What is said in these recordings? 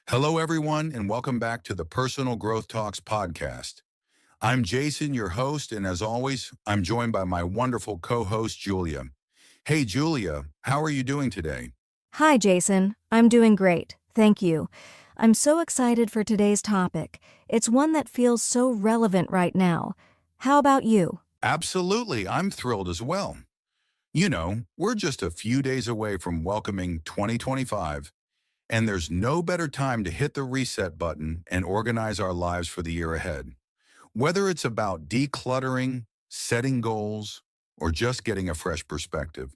Hello, everyone, and welcome back to the Personal Growth Talks podcast. I'm Jason, your host, and as always, I'm joined by my wonderful co-host, Julia. Hey, Julia, how are you doing today? Hi, Jason. I'm doing great. Thank you. I'm so excited for today's topic. It's one that feels so relevant right now. How about you? Absolutely, I'm thrilled as well. We're just a few days away from welcoming 2025, and there's no better time to hit the reset button and organize our lives for the year ahead. Whether it's about decluttering, setting goals, or just getting a fresh perspective.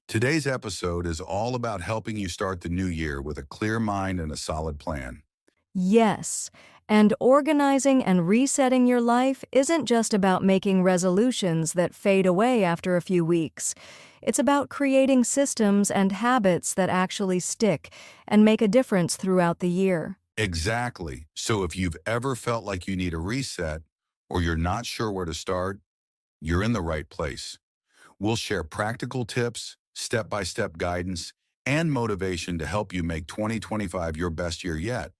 Today's episode is all about helping you start the new year with a clear mind and a solid plan. Yes. And organizing and resetting your life isn't just about making resolutions that fade away after a few weeks. It's about creating systems and habits that actually stick and make a difference throughout the year. Exactly. So if you've ever felt like you need a reset or you're not sure where to start, you're in the right place. We'll share practical tips, step-by-step guidance, and motivation to help you make 2025 your best year yet.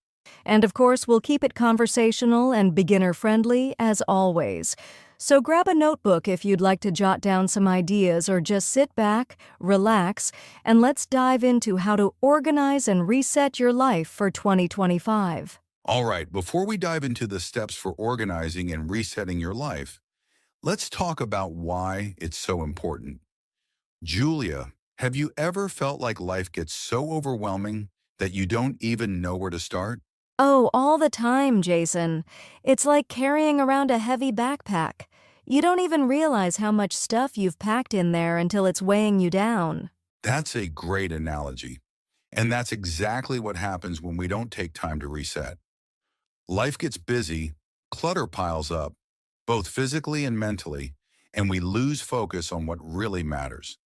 And of course, we'll keep it conversational and beginner-friendly as always. So grab a notebook if you'd like to jot down some ideas or just sit back, relax, and let's dive into how to organize and reset your life for 2025. All right, before we dive into the steps for organizing and resetting your life, let's talk about why it's so important. Julia, have you ever felt like life gets so overwhelming that you don't even know where to start? Oh, all the time, Jason. It's like carrying around a heavy backpack. You don't even realize how much stuff you've packed in there until it's weighing you down. That's a great analogy. And that's exactly what happens when we don't take time to reset. Life gets busy, clutter piles up, both physically and mentally, and we lose focus on what really matters.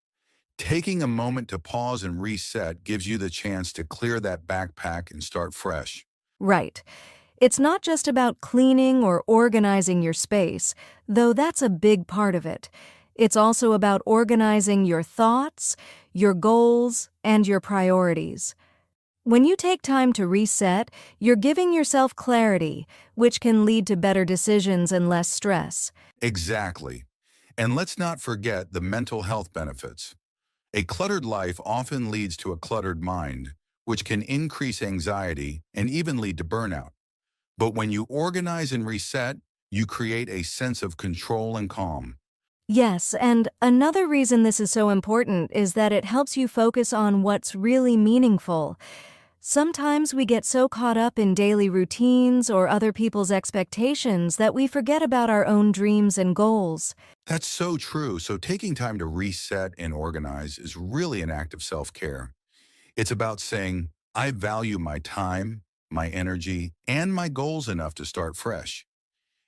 Taking a moment to pause and reset gives you the chance to clear that backpack and start fresh. Right. It's not just about cleaning or organizing your space, though that's a big part of it. It's also about organizing your thoughts, your goals, and your priorities. When you take time to reset, you're giving yourself clarity, which can lead to better decisions and less stress. Exactly. And let's not forget the mental health benefits. A cluttered life often leads to a cluttered mind, which can increase anxiety and even lead to burnout. But when you organize and reset, you create a sense of control and calm. Yes, and another reason this is so important is that it helps you focus on what's really meaningful. Sometimes we get so caught up in daily routines or other people's expectations that we forget about our own dreams and goals. That's so true. So taking time to reset and organize is really an act of self-care. It's about saying, I value my time, my energy, and my goals enough to start fresh.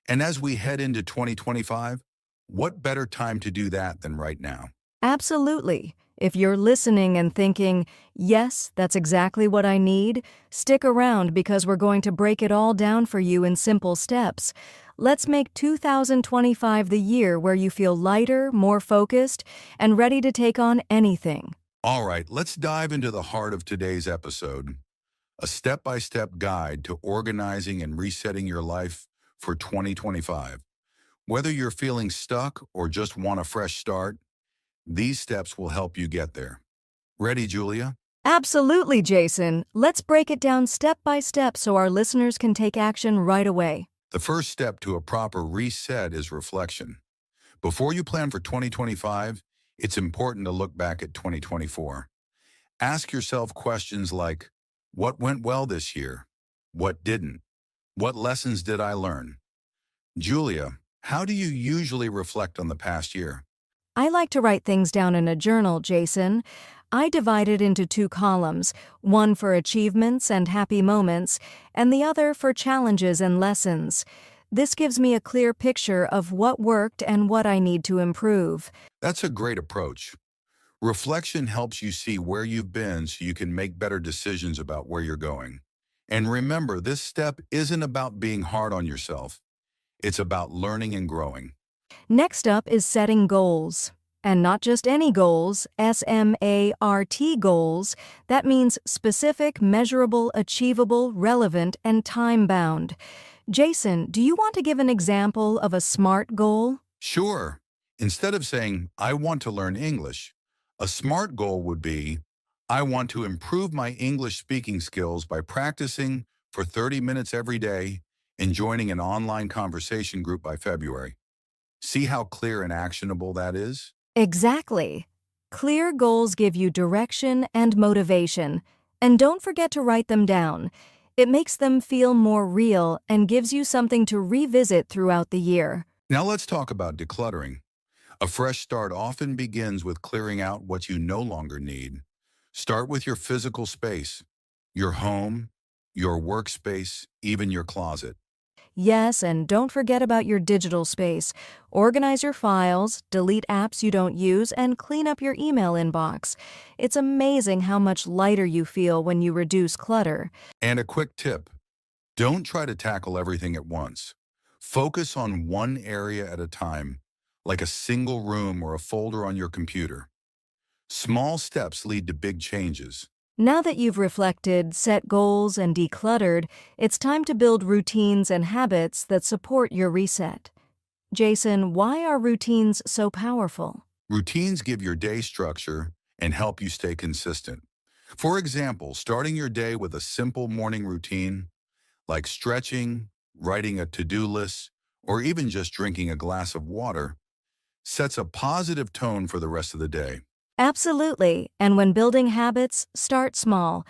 And as we head into 2025, what better time to do that than right now? Absolutely. If you're listening and thinking, yes, that's exactly what I need, stick around because we're going to break it all down for you in simple steps. Let's make 2025 the year where you feel lighter, more focused, and ready to take on anything. All right, let's dive into the heart of today's episode, a step-by-step guide to organizing and resetting your life for 2025. Whether you're feeling stuck or just want a fresh start, these steps will help you get there. Ready, Julia? Absolutely, Jason. Let's break it down step by step so our listeners can take action right away. The first step to a proper reset is reflection. Before you plan for 2025, it's important to look back at 2024. Ask yourself questions like, what went well this year? What didn't? What lessons did I learn? Julia, how do you usually reflect on the past year? I like to write things down in a journal, Jason. I divide it into two columns, one for achievements and happy moments, and the other for challenges and lessons. This gives me a clear picture of what worked and what I need to improve. That's a great approach. Reflection helps you see where you've been so you can make better decisions about where you're going. And remember, this step isn't about being hard on yourself. It's about learning and growing. Next up is setting goals. And not just any goals, SMART goals. That means specific, measurable, achievable, relevant, and time-bound. Jason, do you want to give an example of a SMART goal? Sure. Instead of saying, I want to learn English, a SMART goal would be, I want to improve my English speaking skills by practicing for 30 minutes every day and joining an online conversation group by February. See how clear and actionable that is? Exactly. Clear goals give you direction and motivation. And don't forget to write them down. It makes them feel more real and gives you something to revisit throughout the year. Now let's talk about decluttering. A fresh start often begins with clearing out what you no longer need. Start with your physical space, your home, your workspace, even your closet. Yes, and don't forget about your digital space. Organize your files, delete apps you don't use, and clean up your email inbox. It's amazing how much lighter you feel when you reduce clutter. And a quick tip, don't try to tackle everything at once. Focus on one area at a time, like a single room or a folder on your computer. Small steps lead to big changes. Now that you've reflected, set goals, and decluttered, it's time to build routines and habits that support your reset. Jason, why are routines so powerful? Routines give your day structure and help you stay consistent. For example, starting your day with a simple morning routine, like stretching, writing a to-do list, or even just drinking a glass of water, sets a positive tone for the rest of the day. Absolutely, and when building habits, start small.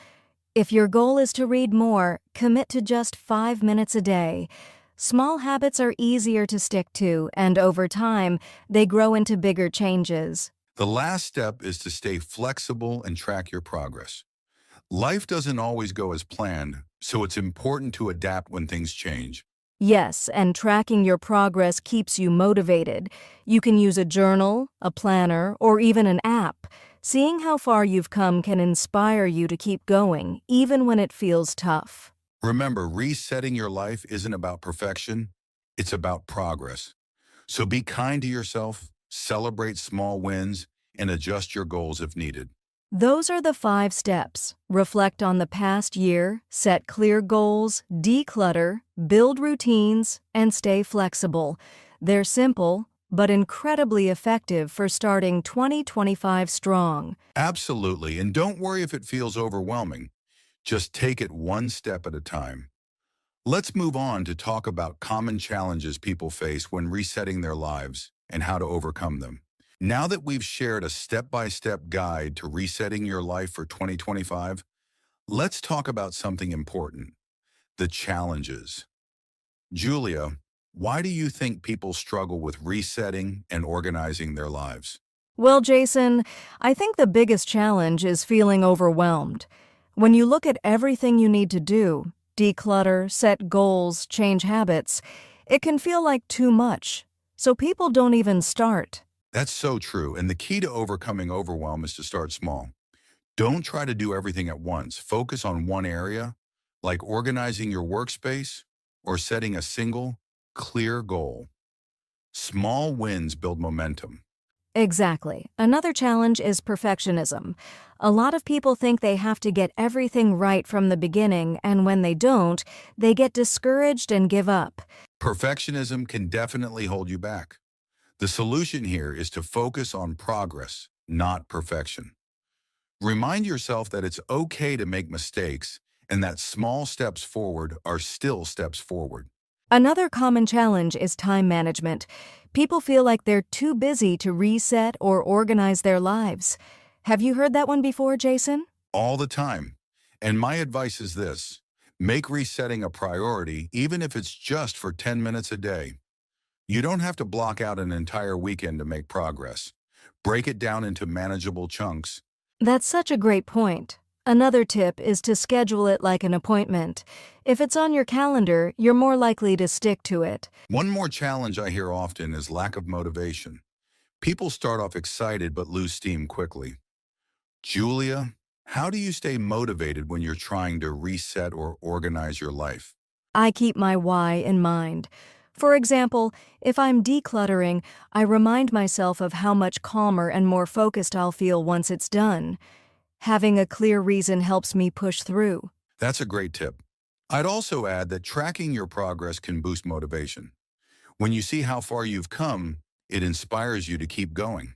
If your goal is to read more, commit to just 5 minutes a day. Small habits are easier to stick to, and over time, they grow into bigger changes. The last step is to stay flexible and track your progress. Life doesn't always go as planned, so it's important to adapt when things change. Yes, and tracking your progress keeps you motivated. You can use a journal, a planner, or even an app. Seeing how far you've come can inspire you to keep going, even when it feels tough. Remember, resetting your life isn't about perfection, it's about progress. So be kind to yourself, celebrate small wins, and adjust your goals if needed. Those are the 5 steps. Reflect on the past year, set clear goals, declutter, build routines, and stay flexible. They're simple, but incredibly effective for starting 2025 strong. Absolutely, and don't worry if it feels overwhelming. Just take it one step at a time. Let's move on to talk about common challenges people face when resetting their lives and how to overcome them. Now that we've shared a step-by-step guide to resetting your life for 2025, let's talk about something important, the challenges. Julia, why do you think people struggle with resetting and organizing their lives? Well, Jason, I think the biggest challenge is feeling overwhelmed. When you look at everything you need to do, declutter, set goals, change habits, it can feel like too much. So people don't even start. That's so true, and the key to overcoming overwhelm is to start small. Don't try to do everything at once. Focus on one area, like organizing your workspace or setting a single, clear goal. Small wins build momentum. Exactly. Another challenge is perfectionism. A lot of people think they have to get everything right from the beginning, and when they don't, they get discouraged and give up. Perfectionism can definitely hold you back. The solution here is to focus on progress, not perfection. Remind yourself that it's okay to make mistakes and that small steps forward are still steps forward. Another common challenge is time management. People feel like they're too busy to reset or organize their lives. Have you heard that one before, Jason? All the time. And my advice is this, make resetting a priority even if it's just for 10 minutes a day. You don't have to block out an entire weekend to make progress. Break it down into manageable chunks. That's such a great point. Another tip is to schedule it like an appointment. If it's on your calendar, you're more likely to stick to it. One more challenge I hear often is lack of motivation. People start off excited but lose steam quickly. Julia, how do you stay motivated when you're trying to reset or organize your life? I keep my why in mind. For example, if I'm decluttering, I remind myself of how much calmer and more focused I'll feel once it's done. Having a clear reason helps me push through. That's a great tip. I'd also add that tracking your progress can boost motivation. When you see how far you've come, it inspires you to keep going.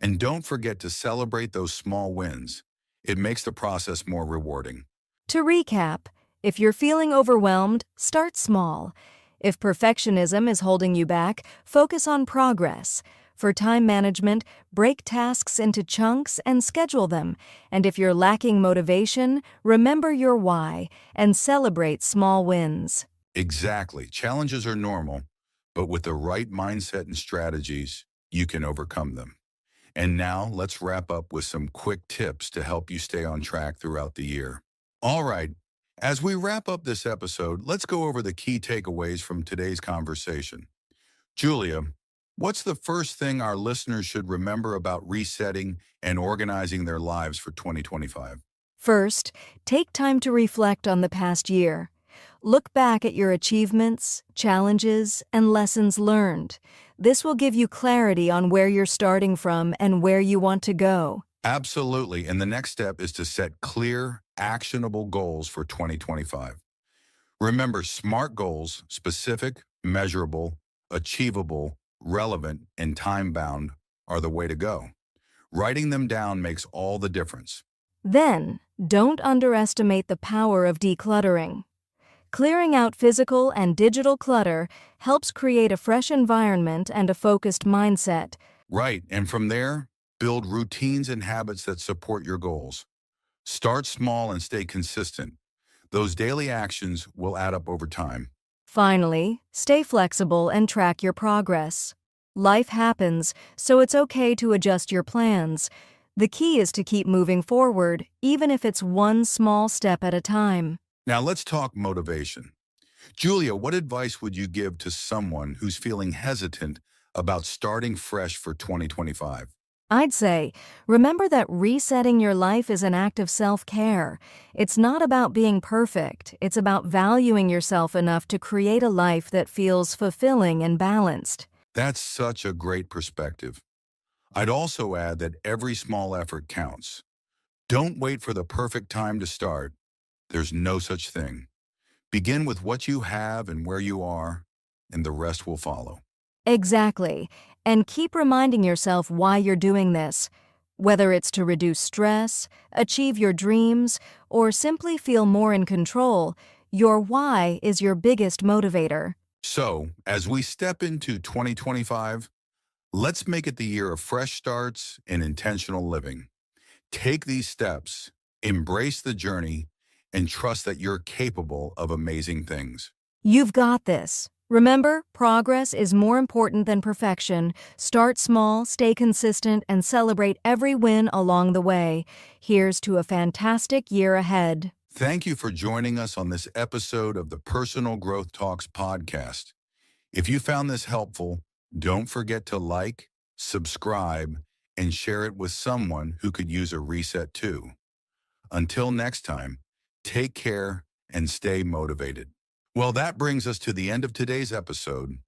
And don't forget to celebrate those small wins. It makes the process more rewarding. To recap, if you're feeling overwhelmed, start small. If perfectionism is holding you back, focus on progress. For time management, break tasks into chunks and schedule them. And if you're lacking motivation, remember your why and celebrate small wins. Exactly. Challenges are normal, but with the right mindset and strategies, you can overcome them. And now let's wrap up with some quick tips to help you stay on track throughout the year. All right, as we wrap up this episode, let's go over the key takeaways from today's conversation. Julia, what's the first thing our listeners should remember about resetting and organizing their lives for 2025? First, take time to reflect on the past year. Look back at your achievements, challenges, and lessons learned. This will give you clarity on where you're starting from and where you want to go. Absolutely. And the next step is to set clear, actionable goals for 2025. Remember, SMART goals, specific, measurable, achievable, relevant, and time-bound, are the way to go. Writing them down makes all the difference. Then, don't underestimate the power of decluttering. Clearing out physical and digital clutter helps create a fresh environment and a focused mindset. Right, and from there, build routines and habits that support your goals. Start small and stay consistent. Those daily actions will add up over time. Finally, stay flexible and track your progress. Life happens, so it's okay to adjust your plans. The key is to keep moving forward, even if it's one small step at a time. Now let's talk motivation. Julia, what advice would you give to someone who's feeling hesitant about starting fresh for 2025? I'd say, remember that resetting your life is an act of self-care. It's not about being perfect. It's about valuing yourself enough to create a life that feels fulfilling and balanced. That's such a great perspective. I'd also add that every small effort counts. Don't wait for the perfect time to start. There's no such thing. Begin with what you have and where you are, and the rest will follow. Exactly. And keep reminding yourself why you're doing this. Whether it's to reduce stress, achieve your dreams, or simply feel more in control, your why is your biggest motivator. So, as we step into 2025, let's make it the year of fresh starts and intentional living. Take these steps, embrace the journey, and trust that you're capable of amazing things. You've got this. Remember, progress is more important than perfection. Start small, stay consistent, and celebrate every win along the way. Here's to a fantastic year ahead. Thank you for joining us on this episode of the Personal Growth Talks podcast. If you found this helpful, don't forget to like, subscribe, and share it with someone who could use a reset too. Until next time, take care and stay motivated. Well, that brings us to the end of today's episode.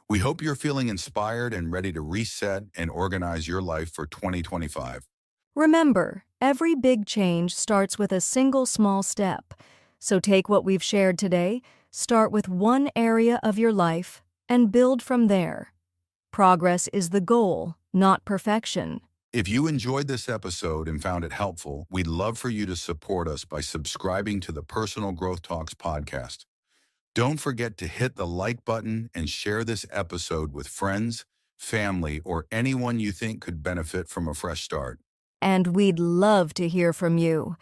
We hope you're feeling inspired and ready to reset and organize your life for 2025. Remember, every big change starts with a single small step. So take what we've shared today, start with one area of your life, and build from there. Progress is the goal, not perfection. If you enjoyed this episode and found it helpful, we'd love for you to support us by subscribing to the Personal Growth Talks podcast. Don't forget to hit the like button and share this episode with friends, family, or anyone you think could benefit from a fresh start. And we'd love to hear from you.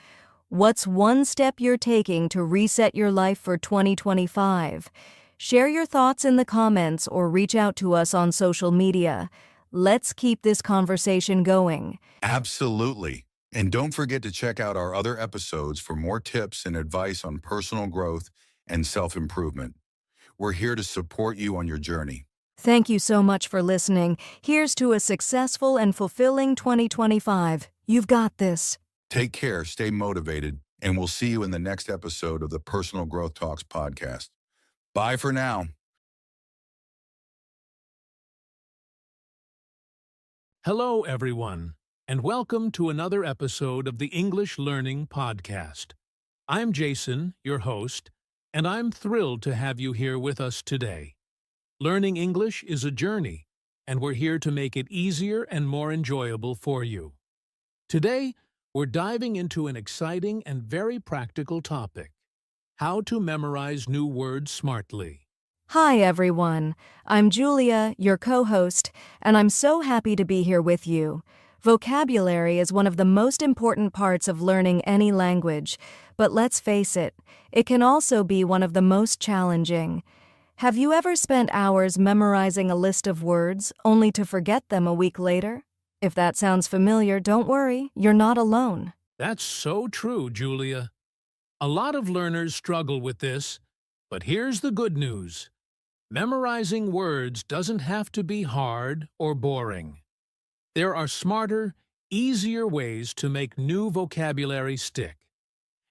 What's one step you're taking to reset your life for 2025? Share your thoughts in the comments or reach out to us on social media. Let's keep this conversation going. Absolutely. And don't forget to check out our other episodes for more tips and advice on personal growth and self-improvement. We're here to support you on your journey. Thank you so much for listening. Here's to a successful and fulfilling 2025. You've got this. Take care, stay motivated, and we'll see you in the next episode of the Personal Growth Talks podcast. Bye for now. Hello, everyone, and welcome to another episode of the English Learning Podcast. I'm Jason, your host, and I'm thrilled to have you here with us today. Learning English is a journey, and we're here to make it easier and more enjoyable for you. Today, we're diving into an exciting and very practical topic: how to memorize new words smartly. Hi, everyone. I'm Julia, your co-host, and I'm so happy to be here with you. Vocabulary is one of the most important parts of learning any language, but let's face it, it can also be one of the most challenging. Have you ever spent hours memorizing a list of words only to forget them a week later? If that sounds familiar, don't worry, you're not alone. That's so true, Julia. A lot of learners struggle with this, but here's the good news. Memorizing words doesn't have to be hard or boring. There are smarter, easier ways to make new vocabulary stick.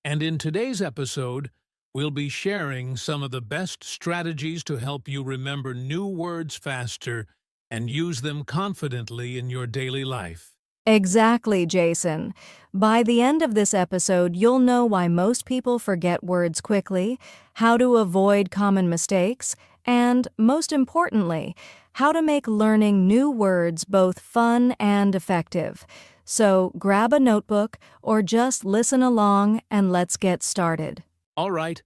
And in today's episode, we'll be sharing some of the best strategies to help you remember new words faster and use them confidently in your daily life. Exactly, Jason. By the end of this episode, you'll know why most people forget words quickly, how to avoid common mistakes, and, most importantly, how to make learning new words both fun and effective. So grab a notebook or just listen along and let's get started. All right,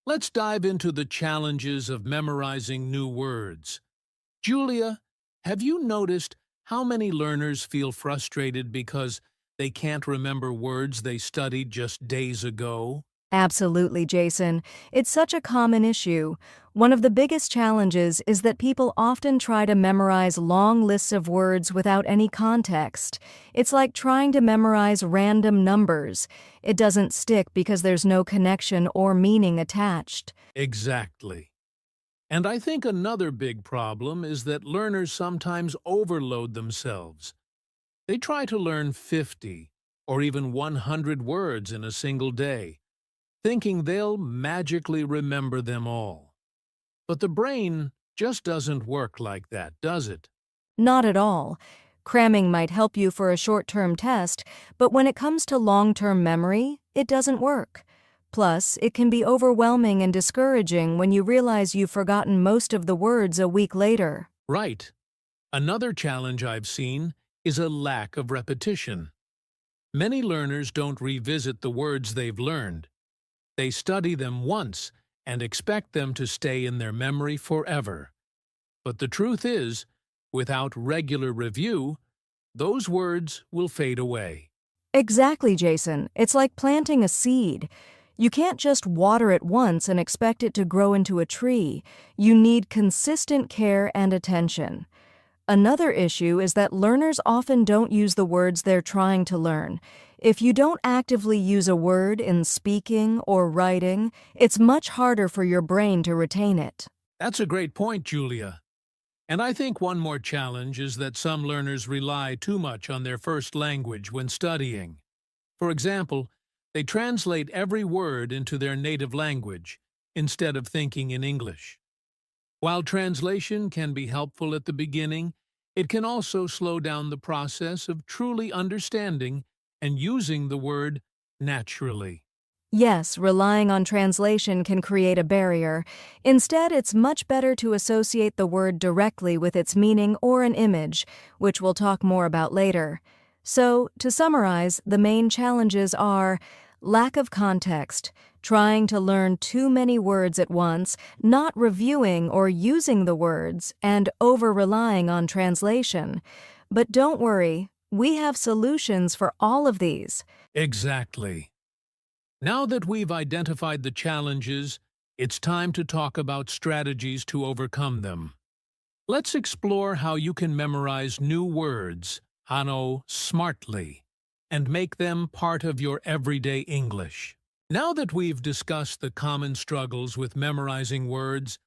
let's dive into the challenges of memorizing new words. Julia, have you noticed how many learners feel frustrated because they can't remember words they studied just days ago? Absolutely, Jason. It's such a common issue. One of the biggest challenges is that people often try to memorize long lists of words without any context. It's like trying to memorize random numbers. It doesn't stick because there's no connection or meaning attached. Exactly. And I think another big problem is that learners sometimes overload themselves. They try to learn 50 or even 100 words in a single day, thinking they'll magically remember them all. But the brain just doesn't work like that, does it? Not at all. Cramming might help you for a short-term test, but when it comes to long-term memory, it doesn't work. Plus, it can be overwhelming and discouraging when you realize you've forgotten most of the words a week later. Right. Another challenge I've seen is a lack of repetition. Many learners don't revisit the words they've learned. They study them once and expect them to stay in their memory forever. But the truth is, without regular review, those words will fade away. Exactly, Jason. It's like planting a seed. You can't just water it once and expect it to grow into a tree. You need consistent care and attention. Another issue is that learners often don't use the words they're trying to learn. If you don't actively use a word in speaking or writing, it's much harder for your brain to retain it. That's a great point, Julia. And I think one more challenge is that some learners rely too much on their first language when studying. For example, they translate every word into their native language instead of thinking in English. While translation can be helpful at the beginning, it can also slow down the process of truly understanding and using the word naturally. Yes, relying on translation can create a barrier. Instead, it's much better to associate the word directly with its meaning or an image, which we'll talk more about later. So, to summarize, the main challenges are lack of context, trying to learn too many words at once, not reviewing or using the words, and over-relying on translation. But don't worry, we have solutions for all of these. Exactly. Now that we've identified the challenges, it's time to talk about strategies to overcome them. Let's explore how you can memorize new words, smartly, and make them part of your everyday English. Now that we've discussed the common struggles with memorizing words,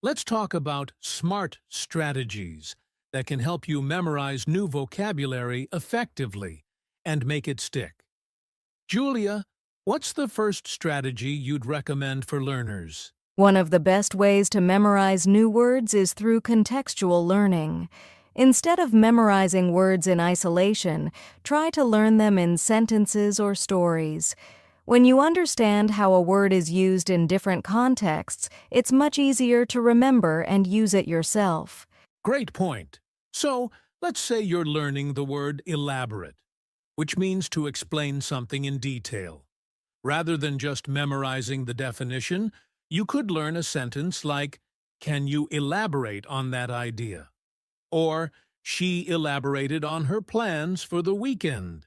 let's talk about smart strategies that can help you memorize new vocabulary effectively and make it stick. Julia, what's the first strategy you'd recommend for learners? One of the best ways to memorize new words is through contextual learning. Instead of memorizing words in isolation, try to learn them in sentences or stories. When you understand how a word is used in different contexts, it's much easier to remember and use it yourself. Great point. So, let's say you're learning the word elaborate, which means to explain something in detail. Rather than just memorizing the definition, you could learn a sentence like, "Can you elaborate on that idea?" Or, "She elaborated on her plans for the weekend."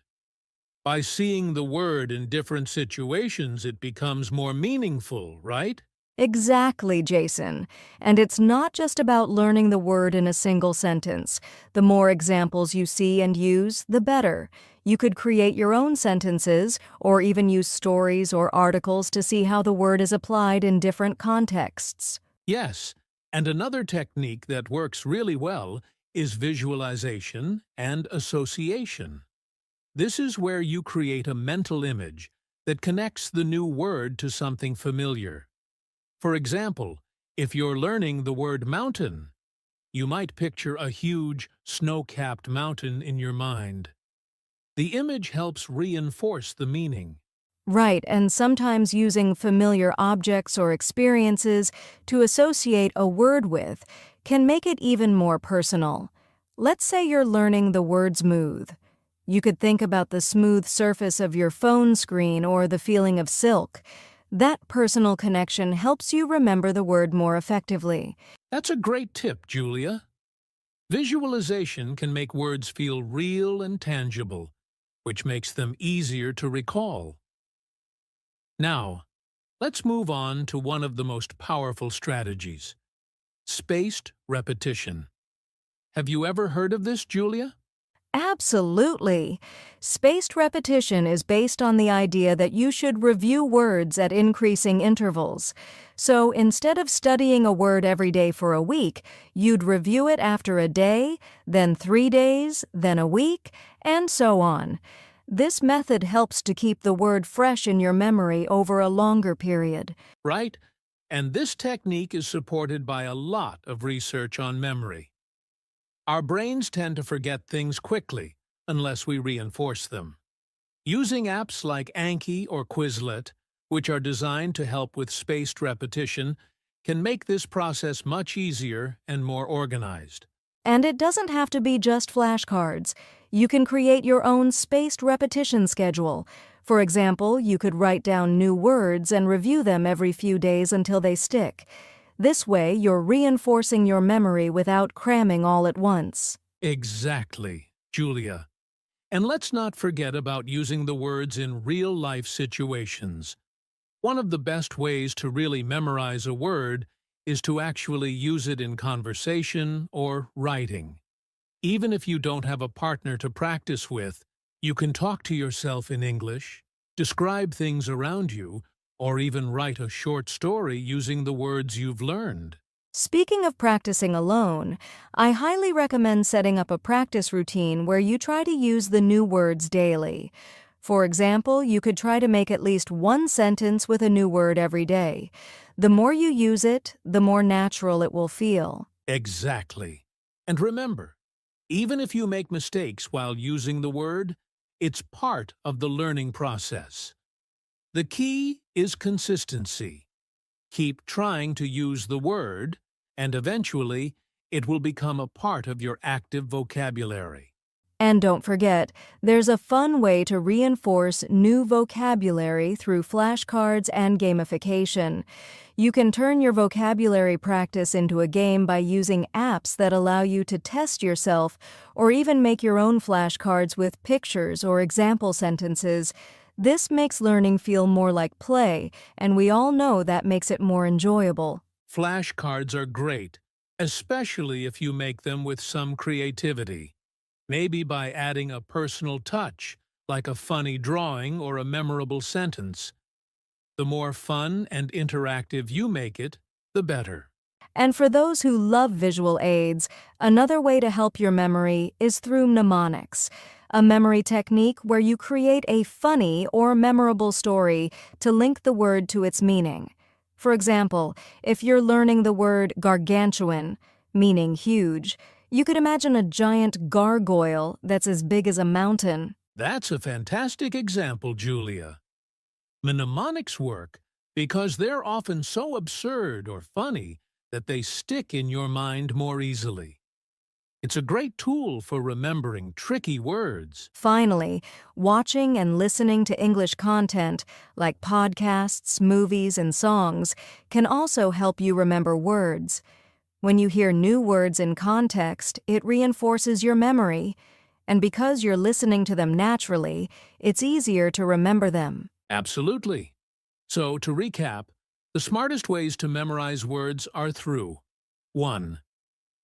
By seeing the word in different situations, it becomes more meaningful, right? Exactly, Jason. And it's not just about learning the word in a single sentence. The more examples you see and use, the better. You could create your own sentences, or even use stories or articles to see how the word is applied in different contexts. Yes, and another technique that works really well is visualization and association. This is where you create a mental image that connects the new word to something familiar. For example, if you're learning the word mountain, you might picture a huge, snow-capped mountain in your mind. The image helps reinforce the meaning. Right, and sometimes using familiar objects or experiences to associate a word with can make it even more personal. Let's say you're learning the word smooth. You could think about the smooth surface of your phone screen or the feeling of silk. That personal connection helps you remember the word more effectively. That's a great tip, Julia. Visualization can make words feel real and tangible, which makes them easier to recall. Now, let's move on to one of the most powerful strategies: spaced repetition. Have you ever heard of this, Julia? Absolutely. Spaced repetition is based on the idea that you should review words at increasing intervals. So instead of studying a word every day for a week, you'd review it after a day, then 3 days, then a week, and so on. This method helps to keep the word fresh in your memory over a longer period. Right? And this technique is supported by a lot of research on memory. Our brains tend to forget things quickly unless we reinforce them. Using apps like Anki or Quizlet, which are designed to help with spaced repetition, can make this process much easier and more organized. And it doesn't have to be just flashcards. You can create your own spaced repetition schedule. For example, you could write down new words and review them every few days until they stick. This way, you're reinforcing your memory without cramming all at once. Exactly, Julia. And let's not forget about using the words in real-life situations. One of the best ways to really memorize a word is to actually use it in conversation or writing. Even if you don't have a partner to practice with, you can talk to yourself in English, describe things around you, or even write a short story using the words you've learned. Speaking of practicing alone, I highly recommend setting up a practice routine where you try to use the new words daily. For example, you could try to make at least one sentence with a new word every day. The more you use it, the more natural it will feel. Exactly. And remember, even if you make mistakes while using the word, it's part of the learning process. The key is consistency. Keep trying to use the word, and eventually, it will become a part of your active vocabulary. And don't forget, there's a fun way to reinforce new vocabulary through flashcards and gamification. You can turn your vocabulary practice into a game by using apps that allow you to test yourself or even make your own flashcards with pictures or example sentences. This makes learning feel more like play, and we all know that makes it more enjoyable. Flashcards are great, especially if you make them with some creativity. Maybe by adding a personal touch, like a funny drawing or a memorable sentence. The more fun and interactive you make it, the better. And for those who love visual aids, another way to help your memory is through mnemonics, a memory technique where you create a funny or memorable story to link the word to its meaning. For example, if you're learning the word gargantuan, meaning huge, You could imagine a giant gargoyle that's as big as a mountain. That's a fantastic example, Julia. Mnemonics work because they're often so absurd or funny that they stick in your mind more easily. It's a great tool for remembering tricky words. Finally, watching and listening to English content, like podcasts, movies, and songs, can also help you remember words. When you hear new words in context, it reinforces your memory. And because you're listening to them naturally, it's easier to remember them. Absolutely. So, to recap, the smartest ways to memorize words are through 1.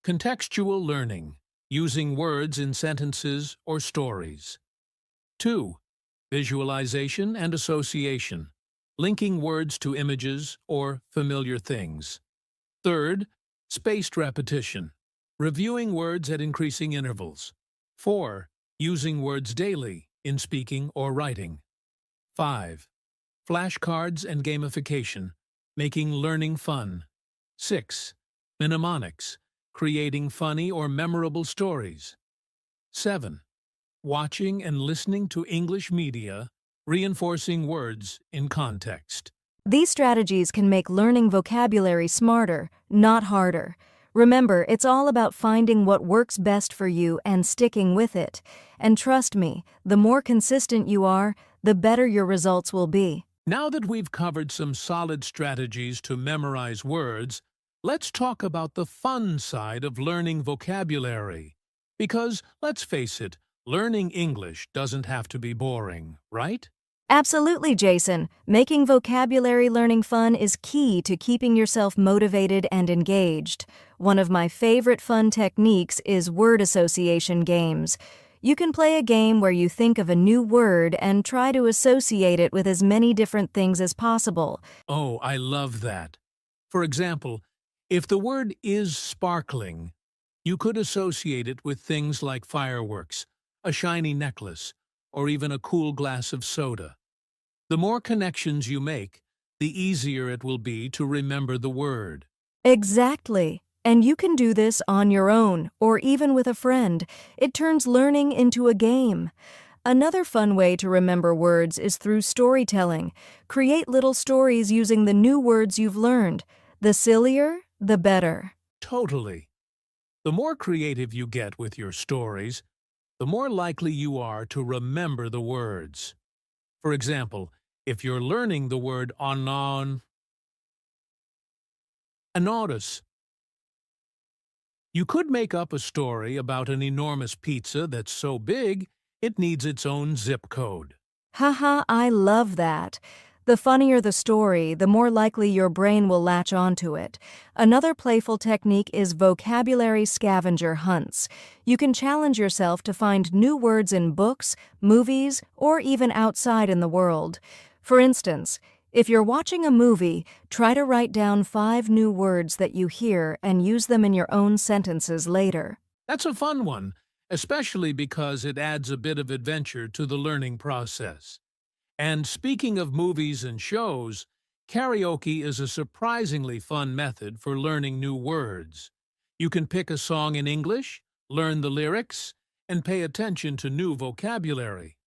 Contextual learning, using words in sentences or stories. 2. Visualization and association, linking words to images or familiar things. 3. Spaced repetition, reviewing words at increasing intervals. 4. Using words daily in speaking or writing. 5. Flashcards and gamification, making learning fun. 6. Mnemonics, creating funny or memorable stories. 7. Watching and listening to English media, reinforcing words in context. These strategies can make learning vocabulary smarter, not harder. Remember, it's all about finding what works best for you and sticking with it. And trust me, the more consistent you are, the better your results will be. Now that we've covered some solid strategies to memorize words, let's talk about the fun side of learning vocabulary. Because, let's face it, learning English doesn't have to be boring, right? Absolutely, Jason. Making vocabulary learning fun is key to keeping yourself motivated and engaged. One of my favorite fun techniques is word association games. You can play a game where you think of a new word and try to associate it with as many different things as possible. Oh, I love that. For example, if the word is sparkling, you could associate it with things like fireworks, a shiny necklace, or even a cool glass of soda. The more connections you make, the easier it will be to remember the word. Exactly. And you can do this on your own, or even with a friend. It turns learning into a game. Another fun way to remember words is through storytelling. Create little stories using the new words you've learned. The sillier, the better. Totally. The more creative you get with your stories, the more likely you are to remember the words. For example, if you're learning the word anodus, you could make up a story about an enormous pizza that's so big it needs its own zip code. Haha, I love that. The funnier the story, the more likely your brain will latch onto it. Another playful technique is vocabulary scavenger hunts. You can challenge yourself to find new words in books, movies, or even outside in the world. For instance, if you're watching a movie, try to write down 5 new words that you hear and use them in your own sentences later. That's a fun one, especially because it adds a bit of adventure to the learning process. And speaking of movies and shows, karaoke is a surprisingly fun method for learning new words. You can pick a song in English, learn the lyrics, and pay attention to new vocabulary.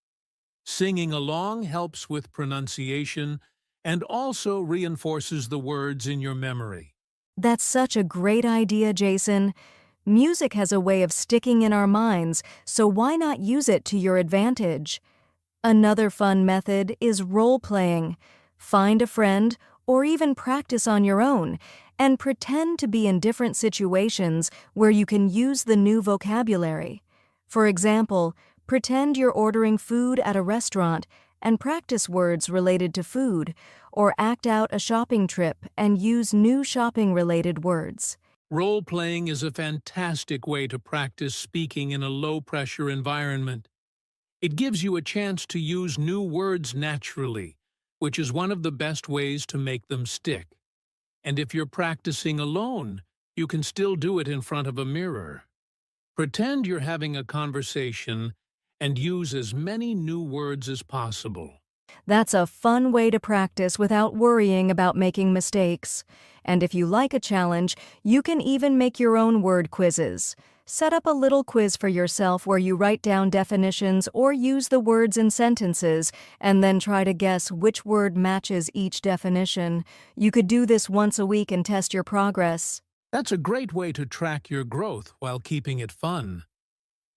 Singing along helps with pronunciation and also reinforces the words in your memory. That's such a great idea, Jason. Music has a way of sticking in our minds, so why not use it to your advantage? Another fun method is role-playing. Find a friend, or even practice on your own, and pretend to be in different situations where you can use the new vocabulary. For example, pretend you're ordering food at a restaurant and practice words related to food, or act out a shopping trip and use new shopping-related words. Role-playing is a fantastic way to practice speaking in a low-pressure environment. It gives you a chance to use new words naturally, which is one of the best ways to make them stick. And if you're practicing alone, you can still do it in front of a mirror. Pretend you're having a conversation and use as many new words as possible. That's a fun way to practice without worrying about making mistakes. And if you like a challenge, you can even make your own word quizzes. Set up a little quiz for yourself where you write down definitions or use the words in sentences, and then try to guess which word matches each definition. You could do this once a week and test your progress. That's a great way to track your growth while keeping it fun.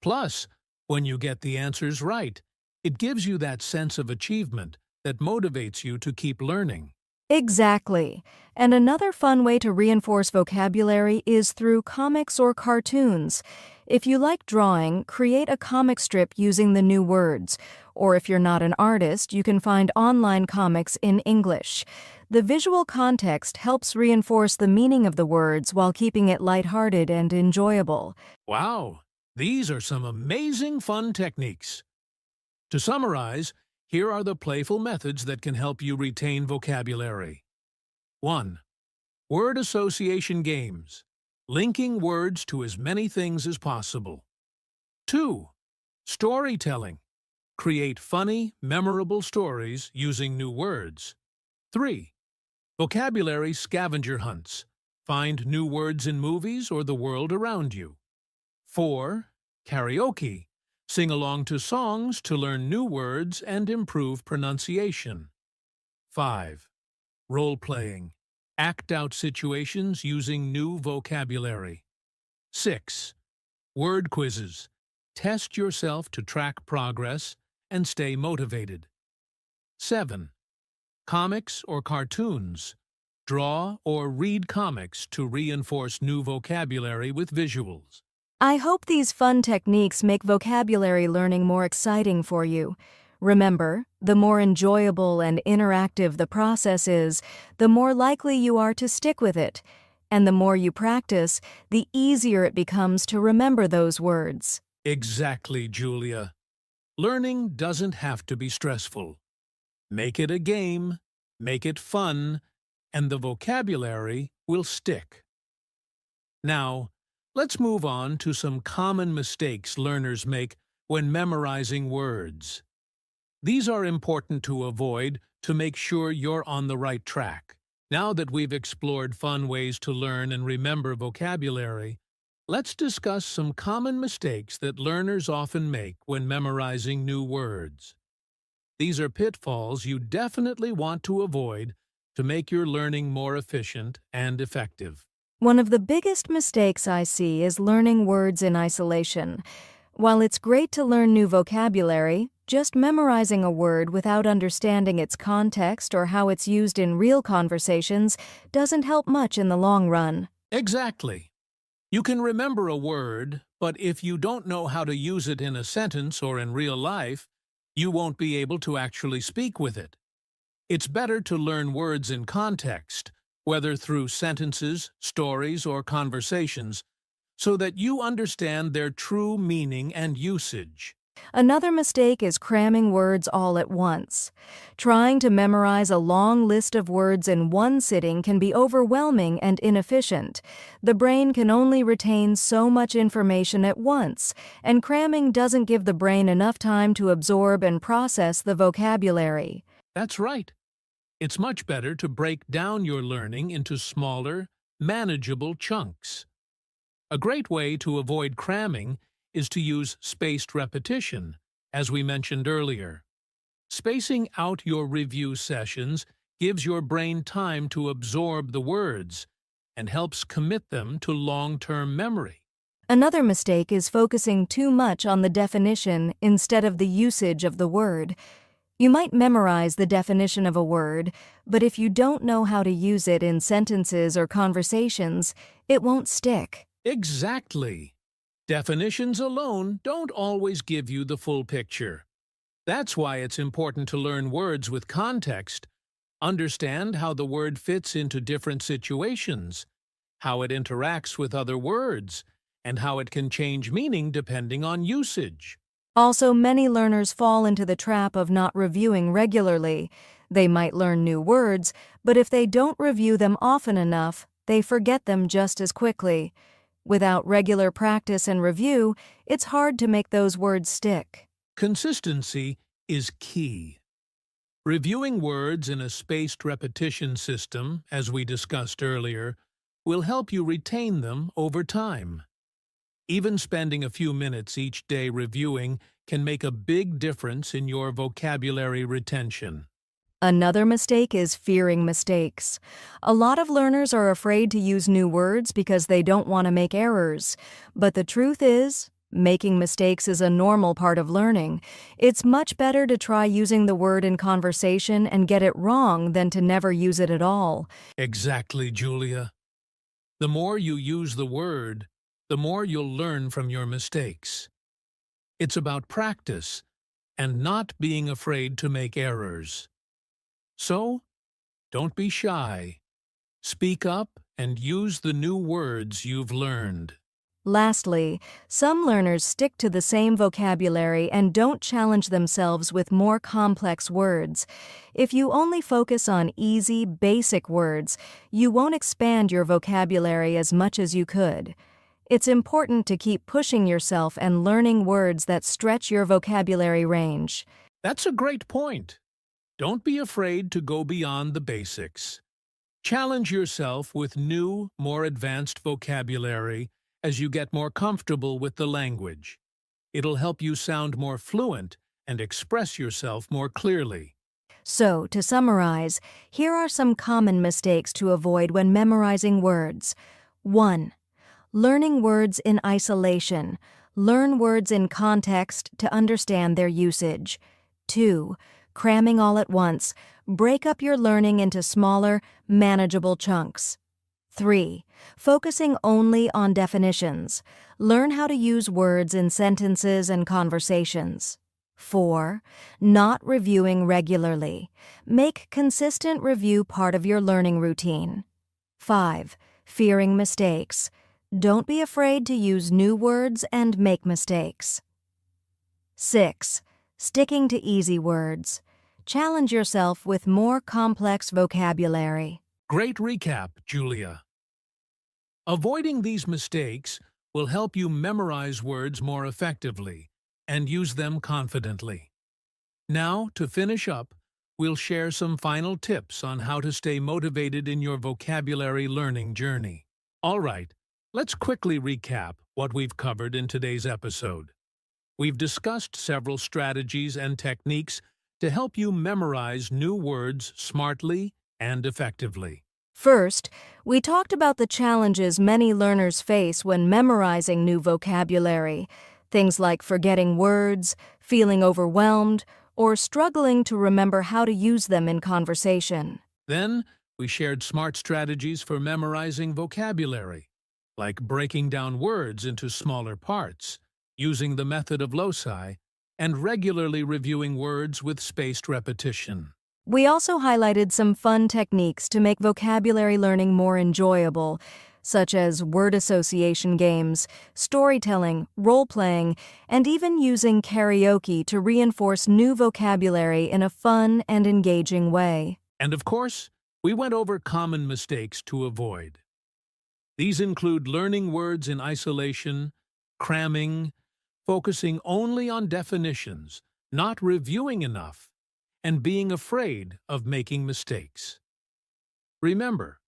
Plus, when you get the answers right, it gives you that sense of achievement that motivates you to keep learning. Exactly. And another fun way to reinforce vocabulary is through comics or cartoons. If you like drawing, create a comic strip using the new words. Or if you're not an artist, you can find online comics in English. The visual context helps reinforce the meaning of the words while keeping it lighthearted and enjoyable. Wow, these are some amazing fun techniques. To summarize, here are the playful methods that can help you retain vocabulary. 1. Word association games, linking words to as many things as possible. 2. Storytelling. Create funny, memorable stories using new words. 3. Vocabulary scavenger hunts. Find new words in movies or the world around you. 4. Karaoke. Sing along to songs to learn new words and improve pronunciation. 5. Role-playing. Act out situations using new vocabulary. 6. Word quizzes. Test yourself to track progress and stay motivated. 7. Comics or cartoons. Draw or read comics to reinforce new vocabulary with visuals. I hope these fun techniques make vocabulary learning more exciting for you. Remember, the more enjoyable and interactive the process is, the more likely you are to stick with it. And the more you practice, the easier it becomes to remember those words. Exactly, Julia. Learning doesn't have to be stressful. Make it a game, make it fun, and the vocabulary will stick. Now, let's move on to some common mistakes learners make when memorizing words. These are important to avoid to make sure you're on the right track. Now that we've explored fun ways to learn and remember vocabulary, let's discuss some common mistakes that learners often make when memorizing new words. These are pitfalls you definitely want to avoid to make your learning more efficient and effective. One of the biggest mistakes I see is learning words in isolation. While it's great to learn new vocabulary, just memorizing a word without understanding its context or how it's used in real conversations doesn't help much in the long run. Exactly. You can remember a word, but if you don't know how to use it in a sentence or in real life, you won't be able to actually speak with it. It's better to learn words in context, whether through sentences, stories, or conversations, so that you understand their true meaning and usage. Another mistake is cramming words all at once. Trying to memorize a long list of words in one sitting can be overwhelming and inefficient. The brain can only retain so much information at once, and cramming doesn't give the brain enough time to absorb and process the vocabulary. That's right. It's much better to break down your learning into smaller, manageable chunks. A great way to avoid cramming is to use spaced repetition, as we mentioned earlier. Spacing out your review sessions gives your brain time to absorb the words and helps commit them to long-term memory. Another mistake is focusing too much on the definition instead of the usage of the word. You might memorize the definition of a word, but if you don't know how to use it in sentences or conversations, it won't stick. Exactly. Definitions alone don't always give you the full picture. That's why it's important to learn words with context, understand how the word fits into different situations, how it interacts with other words, and how it can change meaning depending on usage. Also, many learners fall into the trap of not reviewing regularly. They might learn new words, but if they don't review them often enough, they forget them just as quickly. Without regular practice and review, it's hard to make those words stick. Consistency is key. Reviewing words in a spaced repetition system, as we discussed earlier, will help you retain them over time. Even spending a few minutes each day reviewing can make a big difference in your vocabulary retention. Another mistake is fearing mistakes. A lot of learners are afraid to use new words because they don't want to make errors. But the truth is, making mistakes is a normal part of learning. It's much better to try using the word in conversation and get it wrong than to never use it at all. Exactly, Julia. The more you use the word, the more you'll learn from your mistakes. It's about practice and not being afraid to make errors. So, don't be shy. Speak up and use the new words you've learned. Lastly, some learners stick to the same vocabulary and don't challenge themselves with more complex words. If you only focus on easy, basic words, you won't expand your vocabulary as much as you could. It's important to keep pushing yourself and learning words that stretch your vocabulary range. That's a great point. Don't be afraid to go beyond the basics. Challenge yourself with new, more advanced vocabulary as you get more comfortable with the language. It'll help you sound more fluent and express yourself more clearly. So, to summarize, here are some common mistakes to avoid when memorizing words. 1. Learning words in isolation. Learn words in context to understand their usage. 2. Cramming all at once. Break up your learning into smaller, manageable chunks. 3. Focusing only on definitions. Learn how to use words in sentences and conversations. 4. Not reviewing regularly. Make consistent review part of your learning routine. 5. Fearing mistakes. Don't be afraid to use new words and make mistakes. 6. Sticking to easy words. Challenge yourself with more complex vocabulary. Great recap, Julia. Avoiding these mistakes will help you memorize words more effectively and use them confidently. Now, to finish up, we'll share some final tips on how to stay motivated in your vocabulary learning journey. All right, let's quickly recap what we've covered in today's episode. We've discussed several strategies and techniques to help you memorize new words smartly and effectively. First, we talked about the challenges many learners face when memorizing new vocabulary. Things like forgetting words, feeling overwhelmed, or struggling to remember how to use them in conversation. Then, we shared smart strategies for memorizing vocabulary, like breaking down words into smaller parts, using the method of loci, and regularly reviewing words with spaced repetition. We also highlighted some fun techniques to make vocabulary learning more enjoyable, such as word association games, storytelling, role-playing, and even using karaoke to reinforce new vocabulary in a fun and engaging way. And of course, we went over common mistakes to avoid. These include learning words in isolation, cramming, focusing only on definitions, not reviewing enough, and being afraid of making mistakes. Remember,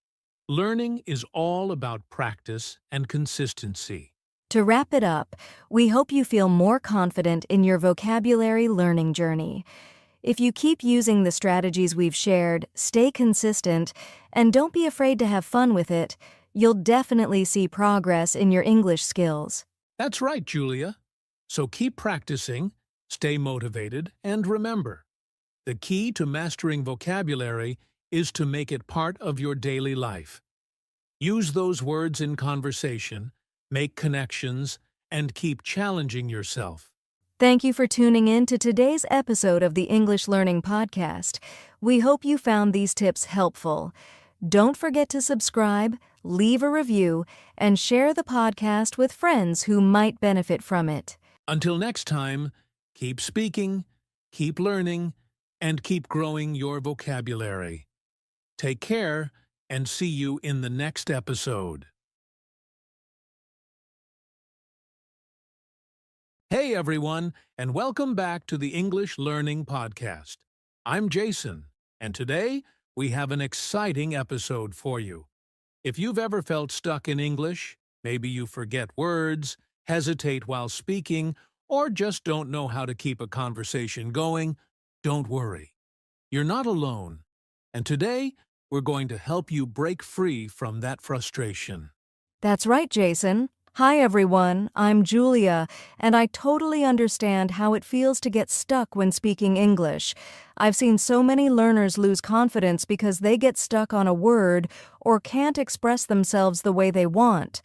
learning is all about practice and consistency. To wrap it up, we hope you feel more confident in your vocabulary learning journey. If you keep using the strategies we've shared, stay consistent, and don't be afraid to have fun with it, you'll definitely see progress in your English skills. That's right, Julia. So keep practicing, stay motivated, and remember, the key to mastering vocabulary is to make it part of your daily life. Use those words in conversation, make connections, and keep challenging yourself. Thank you for tuning in to today's episode of the English Learning Podcast. We hope you found these tips helpful. Don't forget to subscribe, leave a review, and share the podcast with friends who might benefit from it. Until next time, keep speaking, keep learning, and keep growing your vocabulary. Take care, and see you in the next episode. Hey everyone, and welcome back to the English Learning Podcast. I'm Jason, and today we have an exciting episode for you. If you've ever felt stuck in English, maybe you forget words, hesitate while speaking, or just don't know how to keep a conversation going, don't worry. You're not alone. And today, we're going to help you break free from that frustration. That's right, Jason. Hi, everyone. I'm Julia, and I totally understand how it feels to get stuck when speaking English. I've seen so many learners lose confidence because they get stuck on a word or can't express themselves the way they want.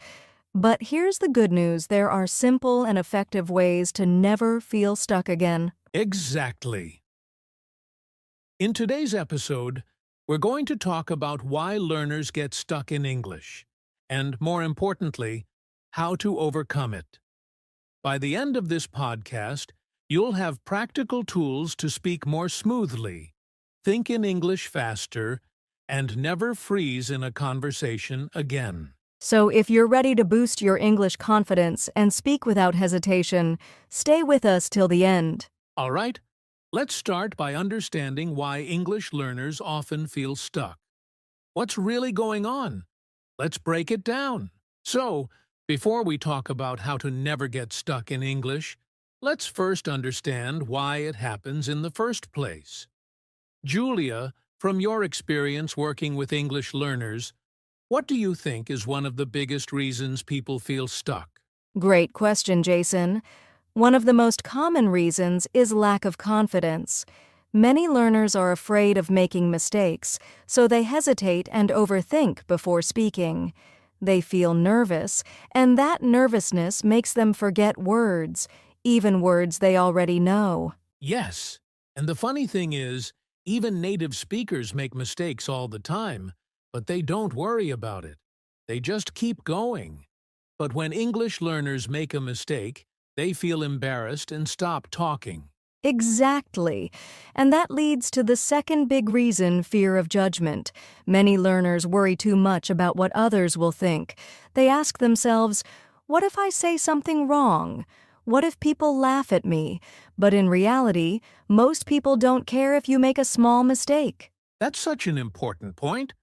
But here's the good news. There are simple and effective ways to never feel stuck again. Exactly. In today's episode, we're going to talk about why learners get stuck in English, and more importantly, how to overcome it. By the end of this podcast, you'll have practical tools to speak more smoothly, think in English faster, and never freeze in a conversation again. So if you're ready to boost your English confidence and speak without hesitation, stay with us till the end. All right, let's start by understanding why English learners often feel stuck. What's really going on? Let's break it down. So, before we talk about how to never get stuck in English, let's first understand why it happens in the first place. Julia, from your experience working with English learners, what do you think is one of the biggest reasons people feel stuck? Great question, Jason. One of the most common reasons is lack of confidence. Many learners are afraid of making mistakes, so they hesitate and overthink before speaking. They feel nervous, and that nervousness makes them forget words, even words they already know. Yes, and the funny thing is, even native speakers make mistakes all the time, but they don't worry about it. They just keep going. But when English learners make a mistake, they feel embarrassed and stop talking. Exactly. And that leads to the second big reason, fear of judgment. Many learners worry too much about what others will think. They ask themselves, what if I say something wrong? What if people laugh at me? But in reality, most people don't care if you make a small mistake. That's such an important point.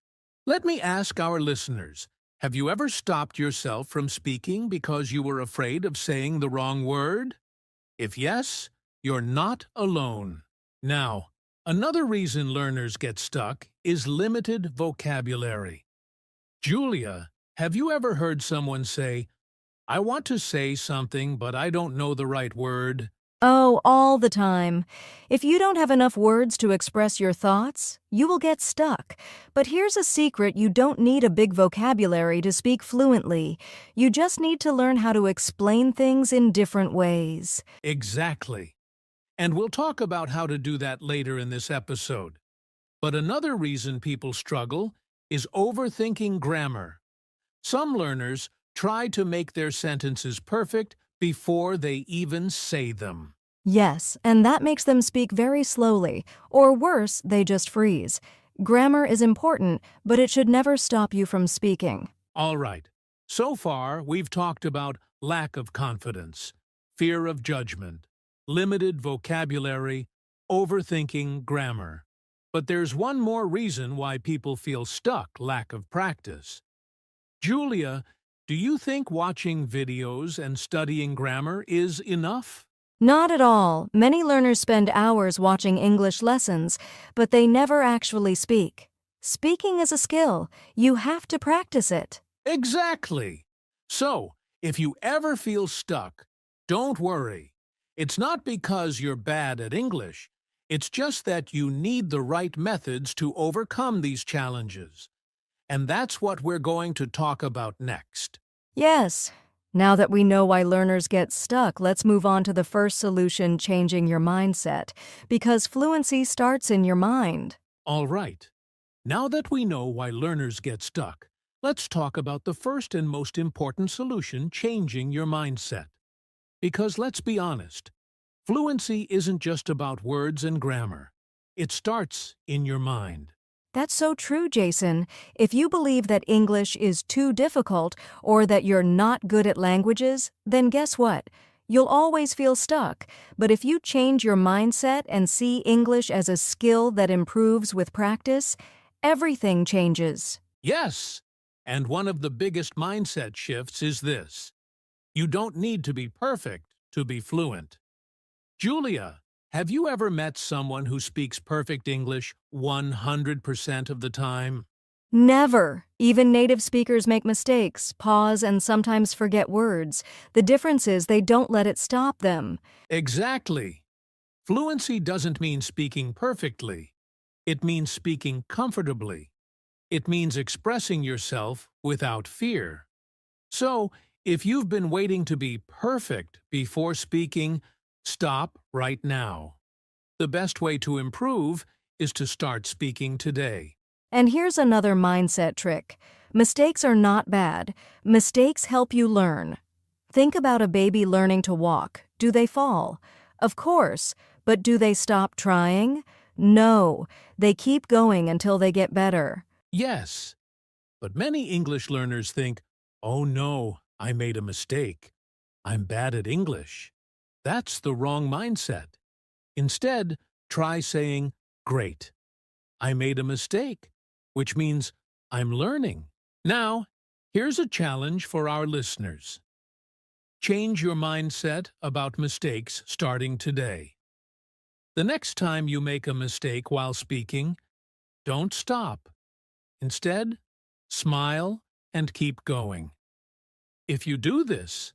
Let me ask our listeners, have you ever stopped yourself from speaking because you were afraid of saying the wrong word? If yes, you're not alone. Now, another reason learners get stuck is limited vocabulary. Julia, have you ever heard someone say, I want to say something, but I don't know the right word? Oh, all the time. If you don't have enough words to express your thoughts, you will get stuck. But here's a secret: you don't need a big vocabulary to speak fluently. You just need to learn how to explain things in different ways. Exactly. And we'll talk about how to do that later in this episode. But another reason people struggle is overthinking grammar. Some learners try to make their sentences perfect before they even say them. Yes, and that makes them speak very slowly, or worse, they just freeze. Grammar is important, but it should never stop you from speaking. All right, so far we've talked about lack of confidence, fear of judgment, limited vocabulary, overthinking grammar. But there's one more reason why people feel stuck: lack of practice. Julia, do you think watching videos and studying grammar is enough? Not at all. Many learners spend hours watching English lessons, but they never actually speak. Speaking is a skill. You have to practice it. Exactly. So, if you ever feel stuck, don't worry. It's not because you're bad at English. It's just that you need the right methods to overcome these challenges. And that's what we're going to talk about next. Yes. Now that we know why learners get stuck, let's move on to the first solution: changing your mindset. Because fluency starts in your mind. All right. Now that we know why learners get stuck, let's talk about the first and most important solution: changing your mindset. Because let's be honest, fluency isn't just about words and grammar. It starts in your mind. That's so true, Jason. If you believe that English is too difficult or that you're not good at languages, then guess what? You'll always feel stuck. But if you change your mindset and see English as a skill that improves with practice, everything changes. Yes, and one of the biggest mindset shifts is this: You don't need to be perfect to be fluent. Julia, have you ever met someone who speaks perfect English 100% of the time? Never. Even native speakers make mistakes, pause, and sometimes forget words. The difference is they don't let it stop them. Exactly. Fluency doesn't mean speaking perfectly. It means speaking comfortably. It means expressing yourself without fear. So, if you've been waiting to be perfect before speaking, stop right now. The best way to improve is to start speaking today. And here's another mindset trick. Mistakes are not bad. Mistakes help you learn. Think about a baby learning to walk. Do they fall? Of course. But do they stop trying? No. They keep going until they get better. Yes, but many English learners think, oh no, I made a mistake. I'm bad at English. That's the wrong mindset. Instead, try saying, great. I made a mistake, which means I'm learning. Now, here's a challenge for our listeners. Change your mindset about mistakes starting today. The next time you make a mistake while speaking, don't stop. Instead, smile and keep going. If you do this,